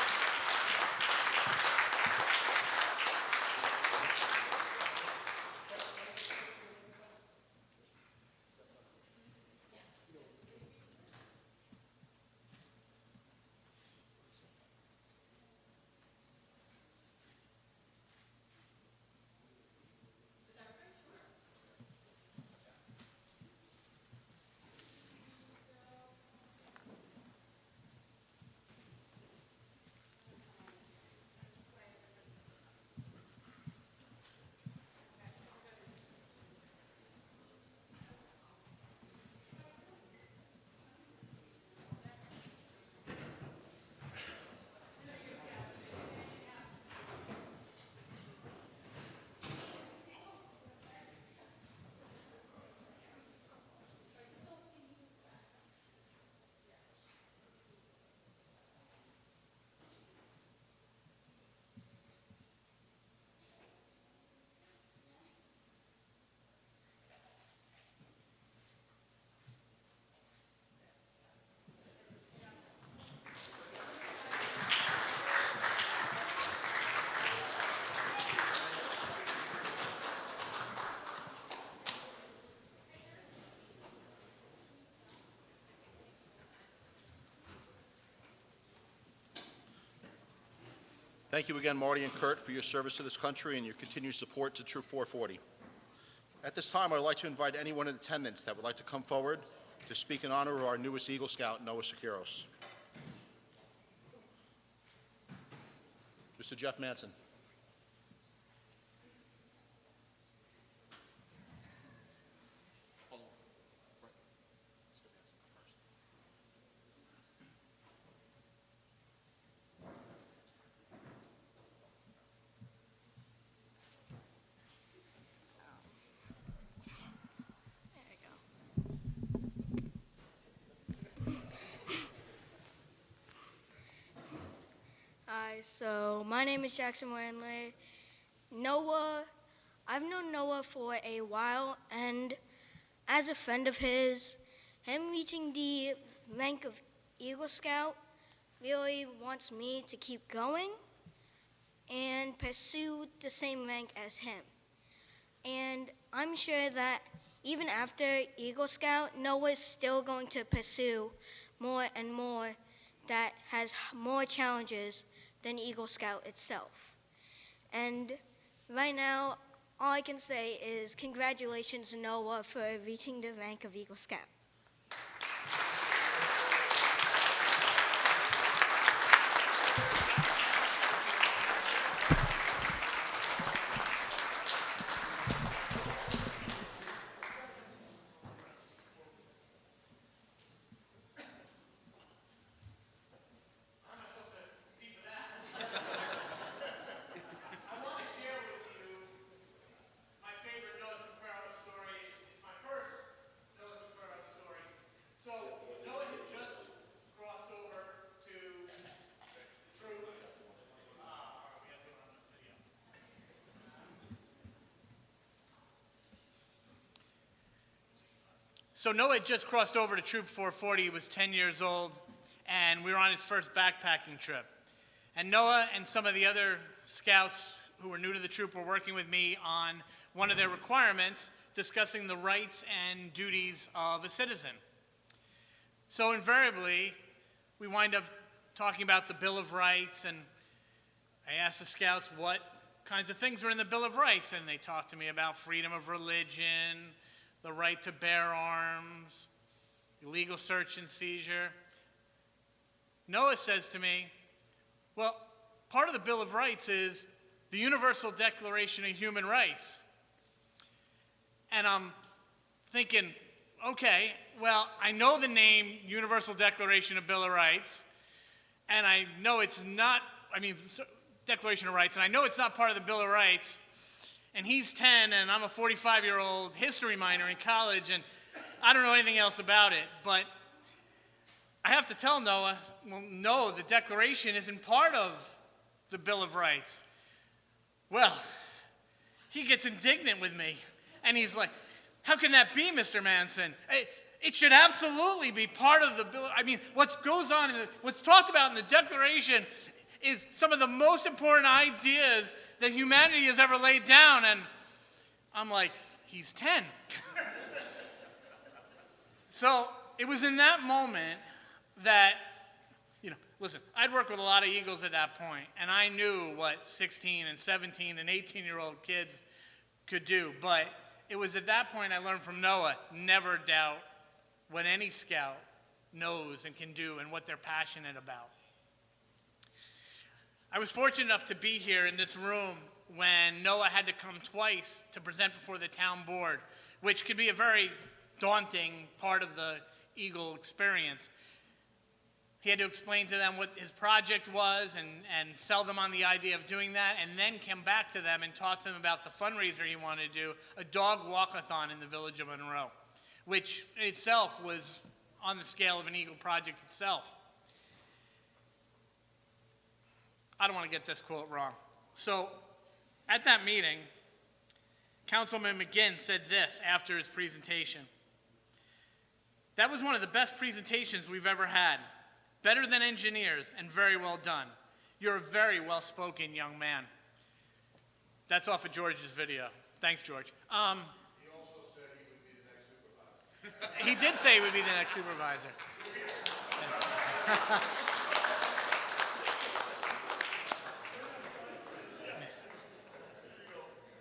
Thank you again, Marty and Kurt, for your service to this country and your continued support to Troop 440. At this time, I would like to invite anyone in attendance that would like to come forward to speak in honor of our newest Eagle Scout, Noah Siqueiros. Mr. Jeff Manson. So my name is Jackson Wanley. Noah, I've known Noah for a while, and as a friend of his, him reaching the rank of Eagle Scout really wants me to keep going and pursue the same rank as him. And I'm sure that even after Eagle Scout, Noah's still going to pursue more and more that has more challenges than Eagle Scout itself. And right now, all I can say is congratulations, Noah, for reaching the rank of Eagle Scout. So Noah had just crossed over to Troop 440. He was 10 years old, and we were on his first backpacking trip. And Noah and some of the other scouts who were new to the troop were working with me on one of their requirements, discussing the rights and duties of a citizen. So invariably, we wind up talking about the Bill of Rights, and I asked the scouts what kinds of things were in the Bill of Rights, and they talked to me about freedom of religion, the right to bear arms, illegal search and seizure. Noah says to me, well, part of the Bill of Rights is the Universal Declaration of Human Rights. And I'm thinking, okay, well, I know the name Universal Declaration of Bill of Rights, and I know it's not, Declaration of Rights, and I know it's not part of the Bill of Rights. And he's 10, and I'm a 45-year-old history minor in college, and I don't know anything else about it. But I have to tell Noah, well, no, the Declaration isn't part of the Bill of Rights. Well, he gets indignant with me, and he's like, how can that be, Mr. Manson? It should absolutely be part of the Bill. What goes on, what's talked about in the Declaration is some of the most important ideas that humanity has ever laid down. And I'm like, he's 10. So it was in that moment that, listen, I'd worked with a lot of Eagles at that point, and I knew what 16 and 17 and 18-year-old kids could do. But it was at that point I learned from Noah, never doubt what any scout knows and can do and what they're passionate about. I was fortunate enough to be here in this room when Noah had to come twice to present before the town board, which could be a very daunting part of the Eagle experience. He had to explain to them what his project was and sell them on the idea of doing that, and then come back to them and talk to them about the fundraiser he wanted to do, a dog walkathon in the village of Monroe, which in itself was on the scale of an Eagle project itself. I don't want to get this quote wrong. So, at that meeting, Councilman McGinn said this after his presentation. That was one of the best presentations we've ever had. Better than engineers and very well done. You're a very well-spoken young man. That's off of George's video. Thanks, George. He also said he would be the next supervisor. He did say he would be the next supervisor.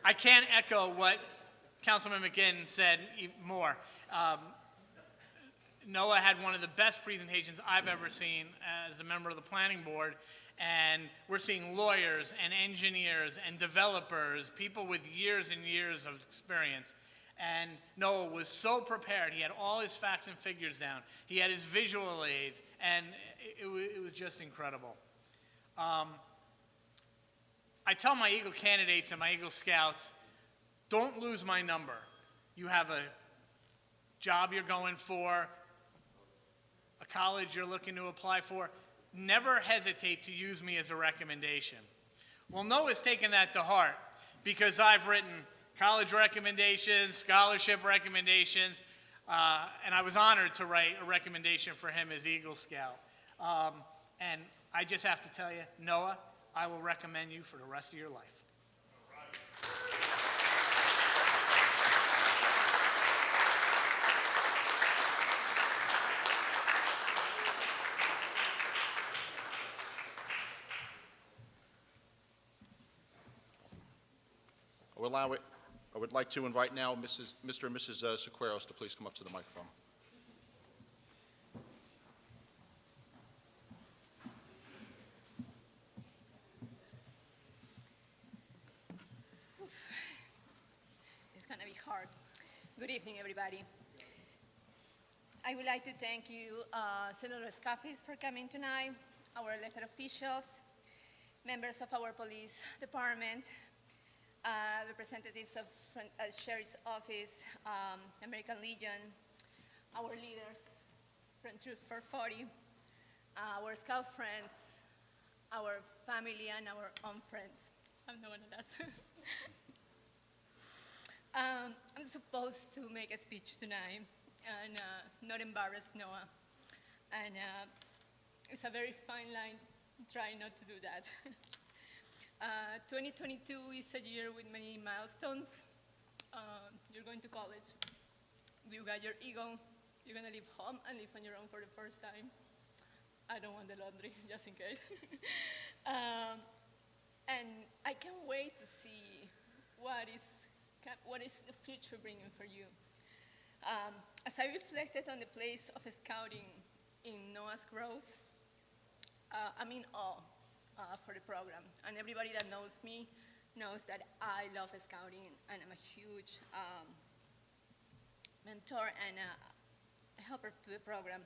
I can't echo what Councilman McGinn said more. Noah had one of the best presentations I've ever seen as a member of the planning board, and we're seeing lawyers and engineers and developers, people with years and years of experience. And Noah was so prepared. He had all his facts and figures down. He had his visual aids, and it was just incredible. I tell my Eagle candidates and my Eagle Scouts, don't lose my number. You have a job you're going for, a college you're looking to apply for. never hesitate to use me as a recommendation. Well, Noah's taken that to heart because I've written college recommendations, scholarship recommendations, and I was honored to write a recommendation for him as Eagle Scout. And I just have to tell you, Noah, I will recommend you for the rest of your life. I would like to invite now Mr. and Mrs. Sequeiros to please come up to the microphone. It's going to be hard. Good evening, everybody. I would like to thank you, Senator Scafis, for coming tonight, our elected officials, members of our police department, representatives of Sheriff's Office, American Legion, our leaders from Troop 440, our Scout friends, our family, and our own friends. I'm the one who does. I'm supposed to make a speech tonight and not embarrass Noah. And it's a very fine line, trying not to do that. 2022 is a year with many milestones. You're going to college. You got your ego. You're going to leave home and live on your own for the first time. I don't want the laundry, just in case. And I can't wait to see what is the future bringing for you. As I reflected on the place of scouting in Noah's growth, I'm in awe for the program. And everybody that knows me knows that I love scouting, and I'm a huge mentor and a helper to the program.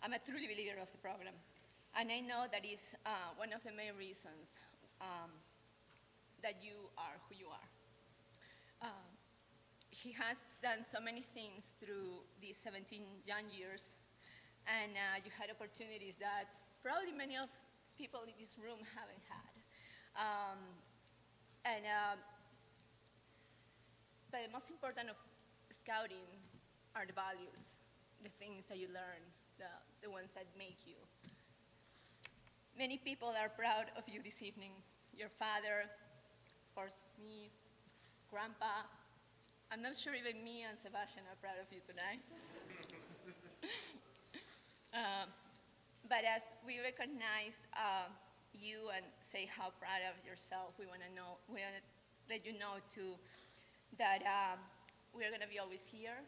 I'm a truly believer of the program. And I know that is one of the main reasons that you are who you are. He has done so many things through these 17 young years, and you had opportunities that probably many of people in this room haven't had. But the most important of scouting are the values, the things that you learn, the ones that make you. Many people are proud of you this evening. Your father, of course, me, Grandpa. I'm not sure even me and Sebastian are proud of you tonight. But as we recognize you and say how proud of yourself, we want to let you know too that we're going to be always here,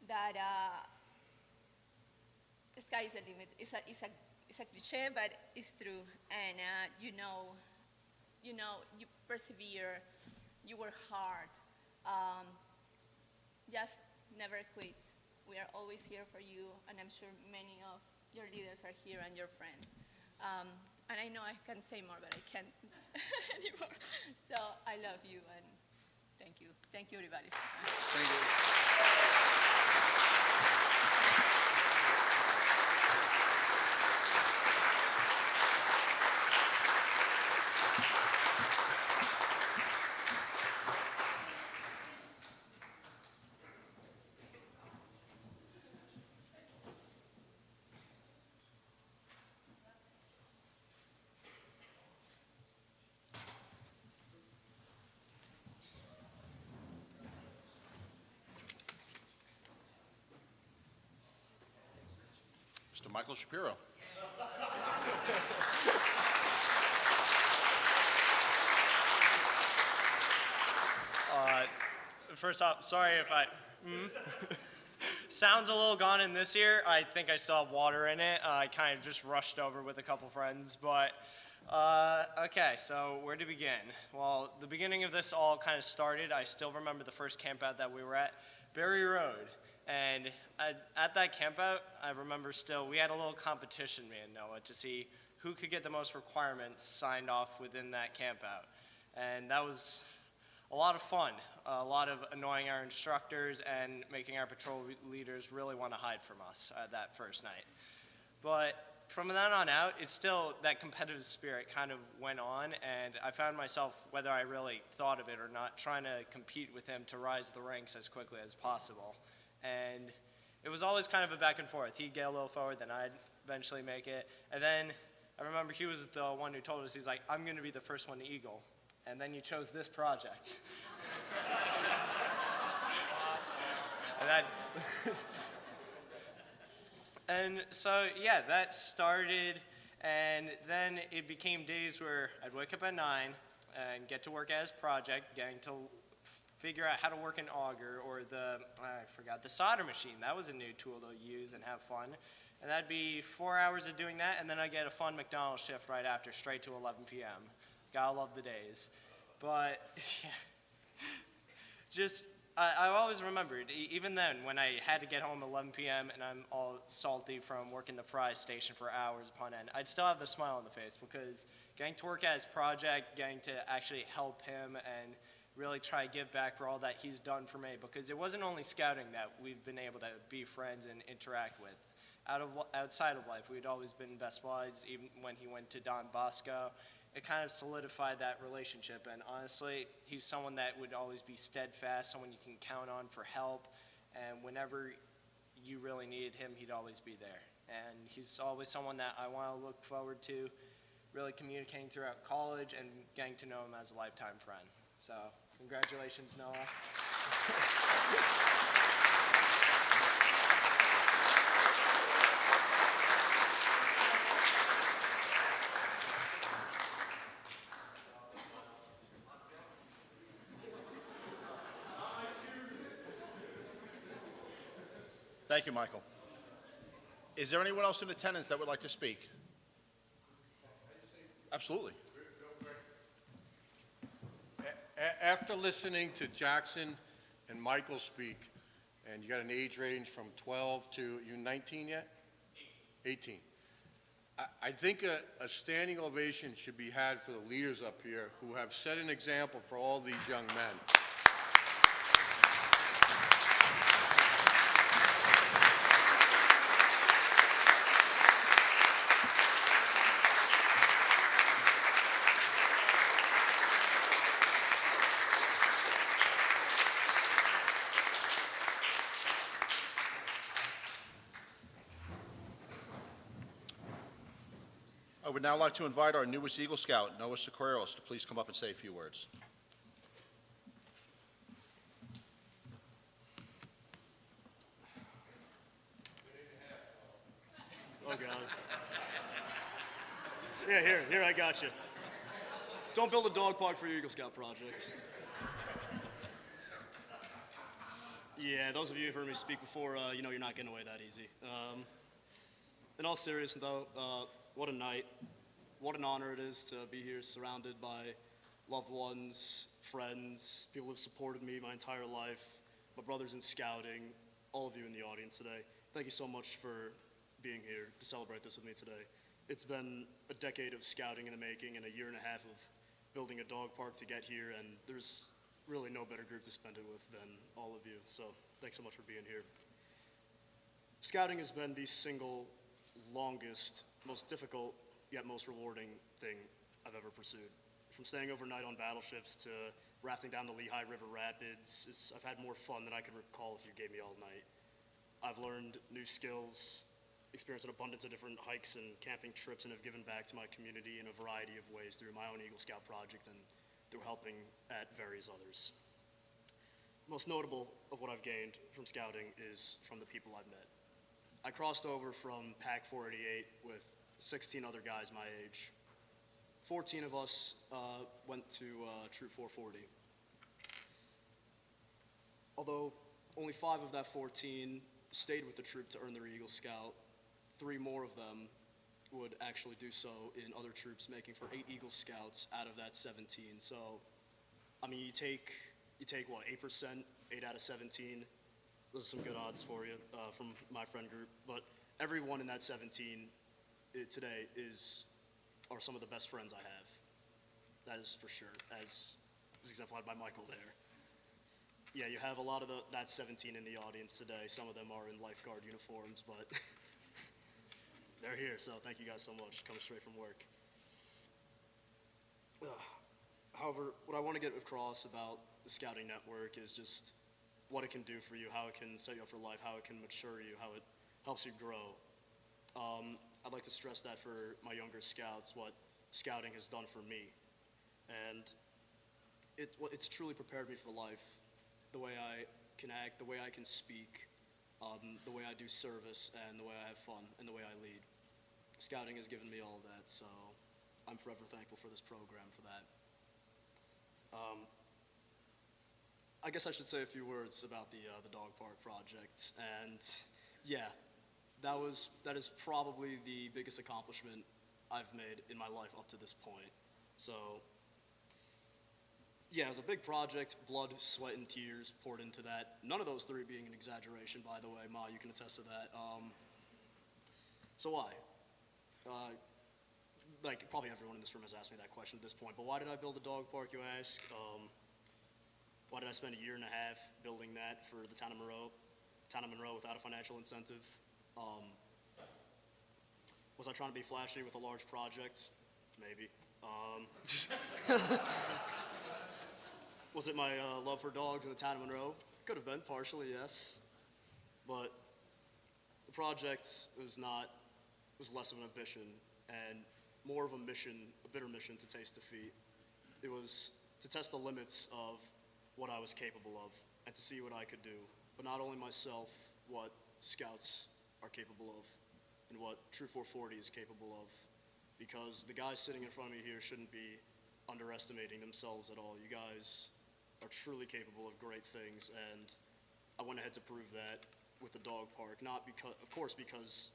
that the sky is the limit. It's a cliche, but it's true. And you persevere, you work hard. Just never quit. We are always here for you, and I'm sure many of your leaders are here and your friends. And I know I can say more, but I can't anymore. So I love you, and thank you. Thank you, everybody. Thank you. Mr. Michael Shapiro. First off, sorry if I... Sounds a little gone in this year. I think I still have water in it. I kind of just rushed over with a couple friends, but... okay, so where to begin? Well, the beginning of this all kind of started. I still remember the first campout that we were at, Berry Road. And at that campout, I remember still, we had a little competition, me and Noah, to see who could get the most requirements signed off within that campout. And that was a lot of fun, a lot of annoying our instructors and making our patrol leaders really want to hide from us that first night. But from then on out, it's still that competitive spirit kind of went on, and I found myself, whether I really thought of it or not, trying to compete with him to rise the ranks as quickly as possible. And it was always kind of a back and forth. He'd get a little forward, then I'd eventually make it. And then I remember he was the one who told us, he's like, I'm going to be the first one to eagle. And then you chose this project. and that. And so, yeah, that started, and then it became days where I'd wake up at 9 and get to work at his project, getting to figure out how to work an auger or the solder machine. That was a new tool to use and have fun. And that'd be 4 hours of doing that, and then I'd get a fun McDonald's shift right after, straight to 11 p.m. Gotta love the days. But, yeah, just, I always remembered, even then, when I had to get home at 11 p.m. and I'm all salty from working the fry station for hours upon end, I'd still have the smile on the face because getting to work at his project, getting to actually help him and really try to give back for all that he's done for me, because it wasn't only scouting that we've been able to be friends and interact with. Outside of life, we'd always been best buds, even when he went to Don Bosco. It kind of solidified that relationship, and honestly, he's someone that would always be steadfast, someone you can count on for help, and whenever you really needed him, he'd always be there. And he's always someone that I want to look forward to really communicating throughout college and getting to know him as a lifetime friend. So, congratulations, Noah. Thank you, Michael. Is there anyone else in attendance that would like to speak? Absolutely. After listening to Jackson and Michael speak, and you got an age range from 12 to, you 19 yet? 18. I think a standing ovation should be had for the leaders up here who have set an example for all these young men. I would now like to invite our newest Eagle Scout, Noah Sequeiros, to please come up and say a few words. Oh, God. Yeah, here, I got you. Don't build a dog park for your Eagle Scout project. Yeah, those of you who've heard me speak before, you know you're not getting away that easy. In all seriousness, though, what a night. What an honor it is to be here surrounded by loved ones, friends, people who've supported me my entire life, my brothers in scouting, all of you in the audience today. Thank you so much for being here to celebrate this with me today. It's been a decade of scouting in the making and a year and a half of building a dog park to get here, and there's really no better group to spend it with than all of you. So thanks so much for being here. Scouting has been the single longest, most difficult, yet most rewarding thing I've ever pursued. From staying overnight on battleships to rafting down the Lehigh River Rapids, I've had more fun than I could recall if you gave me all night. I've learned new skills, experienced an abundance of different hikes and camping trips, and have given back to my community in a variety of ways through my own Eagle Scout project and through helping at various others. Most notable of what I've gained from scouting is from the people I've met. I crossed over from PAC 488 with 16 other guys my age. 14 of us went to Troop 440. Although only 5 of that 14 stayed with the troop to earn their Eagle Scout, 3 more of them would actually do so in other troops, making for 8 Eagle Scouts out of that 17. So, I mean, you take what, 8%, 8 out of 17. Those are some good odds for you from my friend group. But everyone in that 17 today are some of the best friends I have. That is for sure, as was exemplified by Michael there. Yeah, you have a lot of that 17 in the audience today. Some of them are in lifeguard uniforms, but they're here, so thank you guys so much, coming straight from work. However, what I want to get across about the Scouting Network is just what it can do for you, how it can set you up for life, how it can mature you, how it helps you grow. I'd like to stress that for my younger scouts, what scouting has done for me. And it's truly prepared me for life, the way I can act, the way I can speak, the way I do service, and the way I have fun, and the way I lead. Scouting has given me all of that, so I'm forever thankful for this program for that. I guess I should say a few words about the dog park project. And yeah, that is probably the biggest accomplishment I've made in my life up to this point. So yeah, it was a big project, blood, sweat, and tears poured into that. None of those three being an exaggeration, by the way. Ma, you can attest to that. So why? Like, probably everyone in this room has asked me that question at this point, but why did I build a dog park, you ask? Why did I spend a year and a half building that for the town of Monroe without a financial incentive? Was I trying to be flashy with a large project? Maybe. Was it my love for dogs in the town of Monroe? Could have been, partially, yes. But the project was less of an ambition and more of a mission, a bitter mission to taste defeat. It was to test the limits of what I was capable of and to see what I could do. But not only myself, what scouts are capable of and what Troop 440 is capable of. Because the guys sitting in front of me here shouldn't be underestimating themselves at all. You guys are truly capable of great things, and I went ahead to prove that with the dog park. Not because, of course, because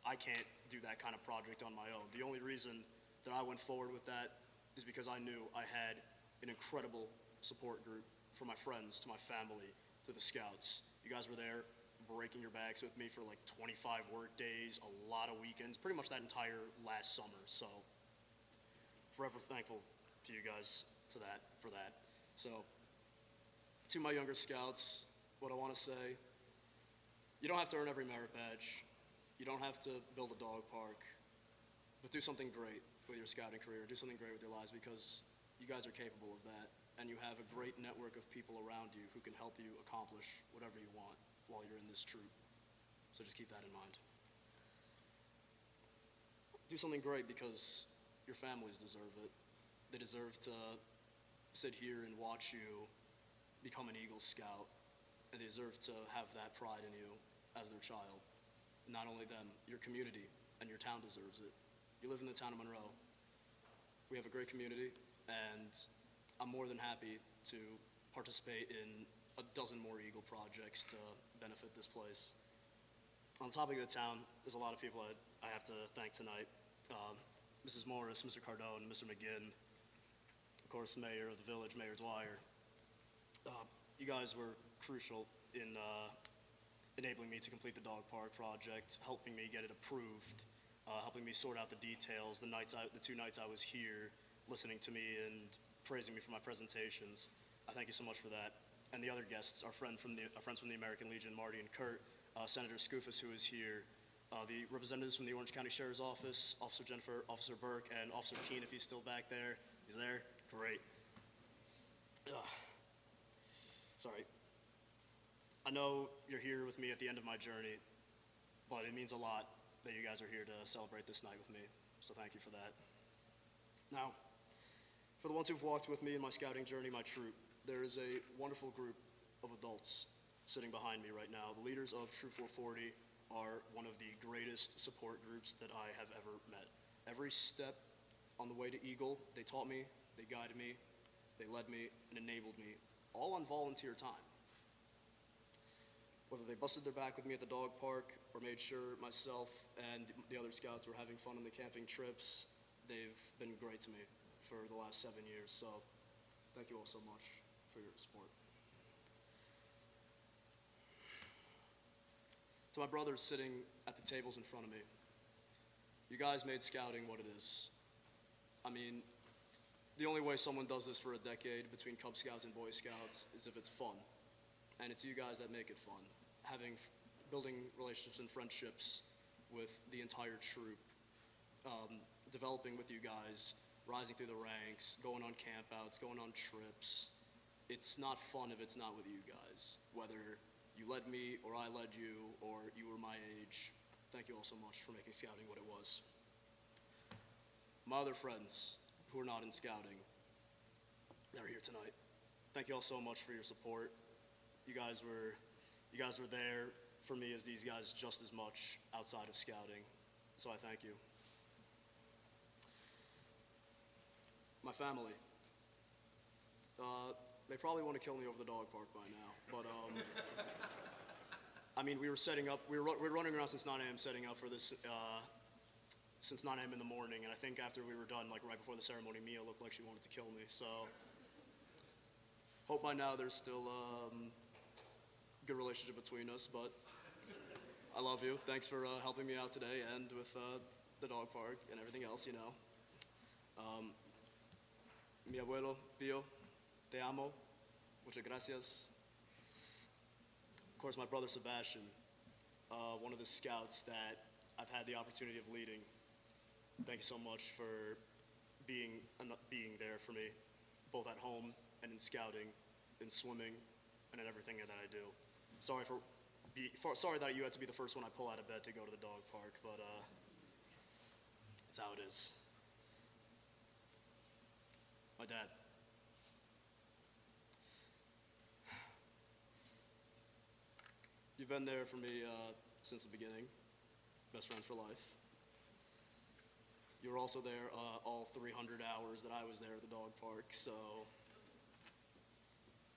I can't do that kind of project on my own. The only reason that I went forward with that is because I knew I had an incredible support group from my friends to my family to the scouts. You guys were there breaking your backs with me for like 25 work days, a lot of weekends, pretty much that entire last summer. So forever thankful to you guys for that. So to my younger scouts, what I want to say, you don't have to earn every merit badge. You don't have to build a dog park, but do something great with your scouting career. Do something great with your lives, because you guys are capable of that, and you have a great network of people around you who can help you accomplish whatever you want while you're in this troop. So just keep that in mind. Do something great because your families deserve it. They deserve to sit here and watch you become an Eagle Scout, and they deserve to have that pride in you as their child. Not only them, your community and your town deserves it. You live in the town of Monroe. We have a great community, and I'm more than happy to participate in a dozen more Eagle projects to benefit this place. On the topic of the town, there's a lot of people I have to thank tonight. Mrs. Morris, Mr. Cardone, Mr. McGinn, of course, Mayor of the village, Mayor Dwyer. You guys were crucial in enabling me to complete the dog park project, helping me get it approved, helping me sort out the details. The 2 nights I was here, listening to me and praising me for my presentations. I thank you so much for that. And the other guests, our friends from the American Legion, Marty and Kurt, Senator Skoufis, who is here, the representatives from the Orange County Sheriff's Office, Officer Jennifer, Officer Burke, and Officer Keene, if he's still back there. He's there? Great. Sorry. I know you're here with me at the end of my journey, but it means a lot that you guys are here to celebrate this night with me, so thank you for that. Now, for the ones who've walked with me in my scouting journey, my troop, there is a wonderful group of adults sitting behind me right now. The leaders of Troop 440 are one of the greatest support groups that I have ever met. Every step on the way to Eagle, they taught me, they guided me, they led me, and enabled me, all on volunteer time. Whether they busted their back with me at the dog park or made sure myself and the other scouts were having fun on the camping trips, they've been great to me for the last 7 years. So thank you all so much for your support. To my brothers sitting at the tables in front of me, you guys made scouting what it is. I mean, the only way someone does this for a decade between Cub Scouts and Boy Scouts is if it's fun. And it's you guys that make it fun. Building relationships and friendships with the entire troop, developing with you guys, rising through the ranks, going on campouts, going on trips. It's not fun if it's not with you guys, whether you led me or I led you or you were my age. Thank you all so much for making scouting what it was. My other friends who are not in scouting that are here tonight, thank you all so much for your support. You guys were there for me as these guys just as much outside of scouting, so I thank you. My family. They probably want to kill me over the dog park by now, but I mean, we were running around since 9 a.m. setting up for this, since 9 a.m. in the morning, and I think after we were done, like right before the ceremony, Mia looked like she wanted to kill me, so hope by now there's still good relationship between us, but I love you. Thanks for helping me out today and with the dog park and everything else, you know. Mi abuelo, Pio, te amo. Muchas gracias. Of course, my brother Sebastian, one of the scouts that I've had the opportunity of leading. Thank you so much for being there for me, both at home and in scouting, in swimming, and in everything that I do. Sorry that you had to be the first one I pull out of bed to go to the dog park, but it's how it is. My dad. You've been there for me since the beginning. Best friends for life. You were also there all 300 hours that I was there at the dog park, so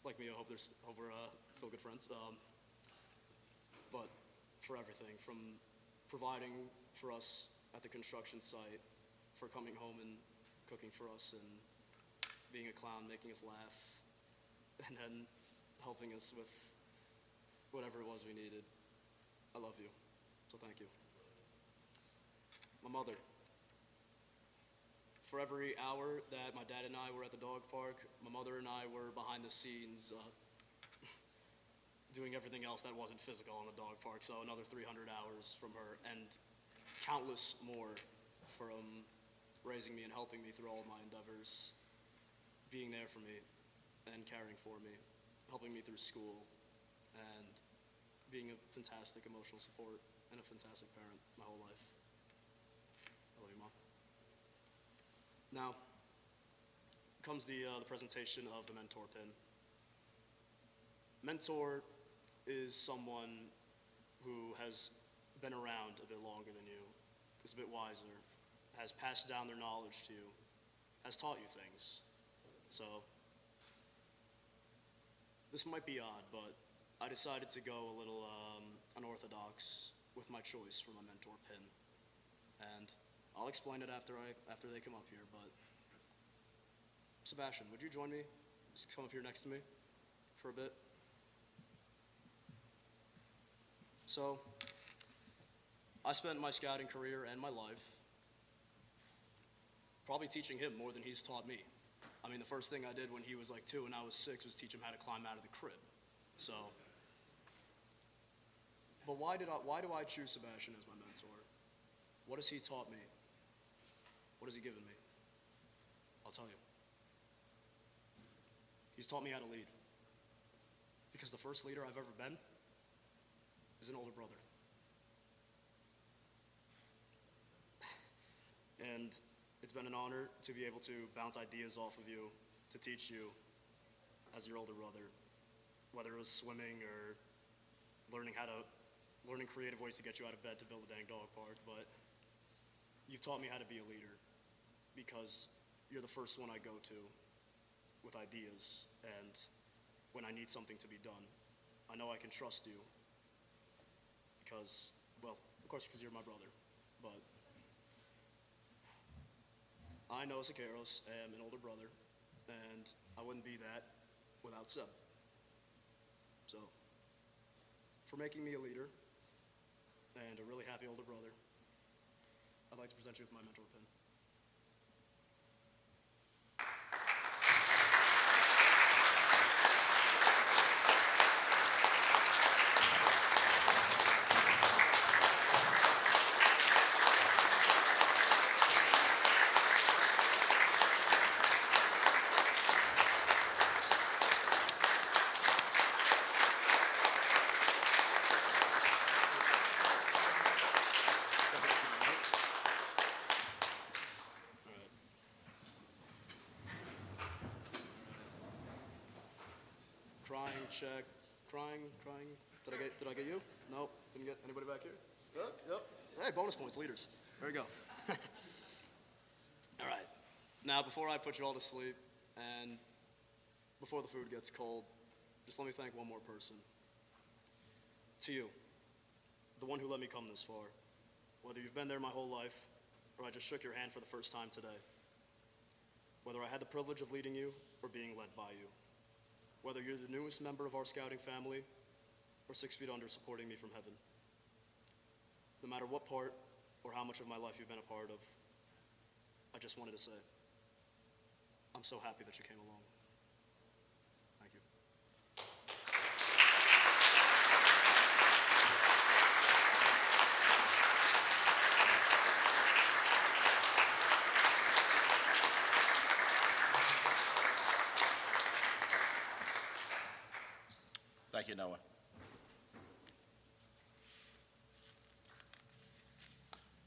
like me, I hope we're still good friends. But for everything, from providing for us at the construction site, for coming home and cooking for us, and being a clown, making us laugh, and then helping us with whatever it was we needed. I love you, so thank you. My mother. For every hour that my dad and I were at the dog park, my mother and I were behind the scenes doing everything else that wasn't physical in the dog park, so another 300 hours from her, and countless more from raising me and helping me through all of my endeavors, being there for me and caring for me, helping me through school, and being a fantastic emotional support and a fantastic parent my whole life. I love you, Mom. Now comes the presentation of the mentor pin. Mentor is someone who has been around a bit longer than you, is a bit wiser, has passed down their knowledge to you, has taught you things. So this might be odd, but I decided to go a little unorthodox with my choice for my mentor pin. And I'll explain it after they come up here, but Sebastian, would you join me? Just come up here next to me for a bit. So, I spent my scouting career and my life probably teaching him more than he's taught me. I mean, the first thing I did when he was like 2 and I was 6 was teach him how to climb out of the crib. So, but why do I choose Sebastian as my mentor? What has he taught me? What has he given me? I'll tell you. He's taught me how to lead. Because the first leader I've ever been is an older brother. And it's been an honor to be able to bounce ideas off of you, to teach you as your older brother, whether it was swimming or learning creative ways to get you out of bed to build a dang dog park, but you've taught me how to be a leader because you're the first one I go to with ideas and when I need something to be done. I know I can trust you because, well, of course, because you're my brother, but I know Siqueiros am an older brother, and I wouldn't be that without Seb. So, for making me a leader and a really happy older brother, I'd like to present you with my mentor pin. check. Crying. Did I get you? Nope. Didn't get anybody back here? Yep. Hey, bonus points, leaders. There you go. All right. Now, before I put you all to sleep, and before the food gets cold, just let me thank one more person. To you, the one who let me come this far. Whether you've been there my whole life, or I just shook your hand for the first time today. Whether I had the privilege of leading you, or being led by you. Whether you're the newest member of our scouting family, or 6 feet under supporting me from heaven. No matter what part or how much of my life you've been a part of, I just wanted to say, I'm so happy that you came along. Thank you. Thank you, Noah.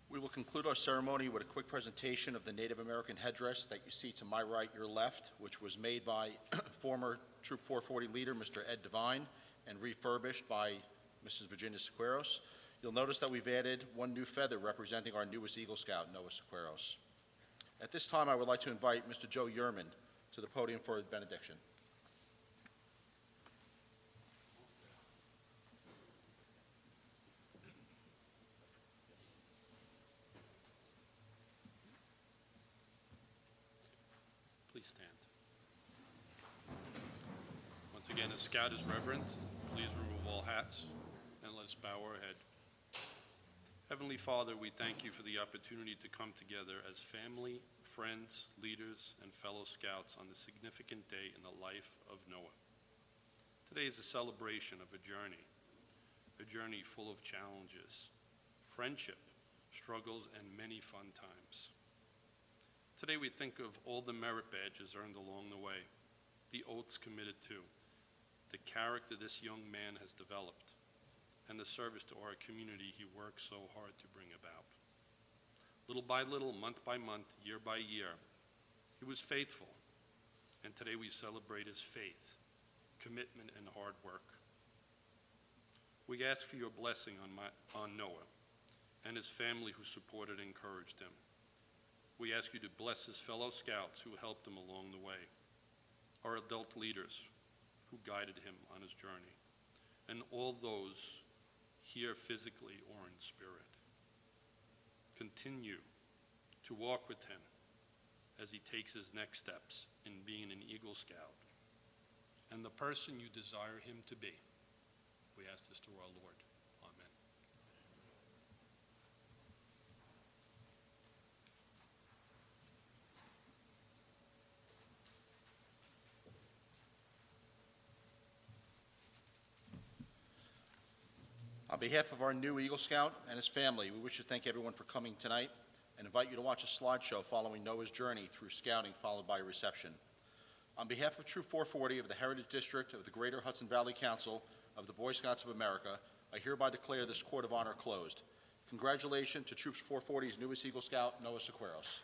We will conclude our ceremony with a quick presentation of the Native American headdress that you see to my right, your left, which was made by former Troop 440 leader, Mr. Ed Devine, and refurbished by Mrs. Virginia Sequeiros. You'll notice that we've added one new feather representing our newest Eagle Scout, Noah Sequeiros. At this time, I would like to invite Mr. Joe Yerman to the podium for the benediction. Please stand. Once again, a scout is reverent. Please remove all hats and let us bow our head. Heavenly Father, we thank you for the opportunity to come together as family, friends, leaders, and fellow scouts on this significant day in the life of Noah. Today is a celebration of a journey full of challenges, friendship, struggles, and many fun times. Today we think of all the merit badges earned along the way, the oaths committed to, the character this young man has developed, and the service to our community he worked so hard to bring about. Little by little, month by month, year by year, he was faithful, and today we celebrate his faith, commitment, and hard work. We ask for your blessing on Noah and his family who supported and encouraged him. We ask you to bless his fellow scouts who helped him along the way, our adult leaders who guided him on his journey, and all those here physically or in spirit. Continue to walk with him as he takes his next steps in being an Eagle Scout and the person you desire him to be. We ask this through our Lord. Amen. On behalf of our new Eagle Scout and his family, we wish to thank everyone for coming tonight and invite you to watch a slideshow following Noah's journey through scouting, followed by a reception. On behalf of Troop 440 of the Heritage District of the Greater Hudson Valley Council of the Boy Scouts of America, I hereby declare this Court of Honor closed. Congratulations to Troop 440's newest Eagle Scout, Noah Sequeiros.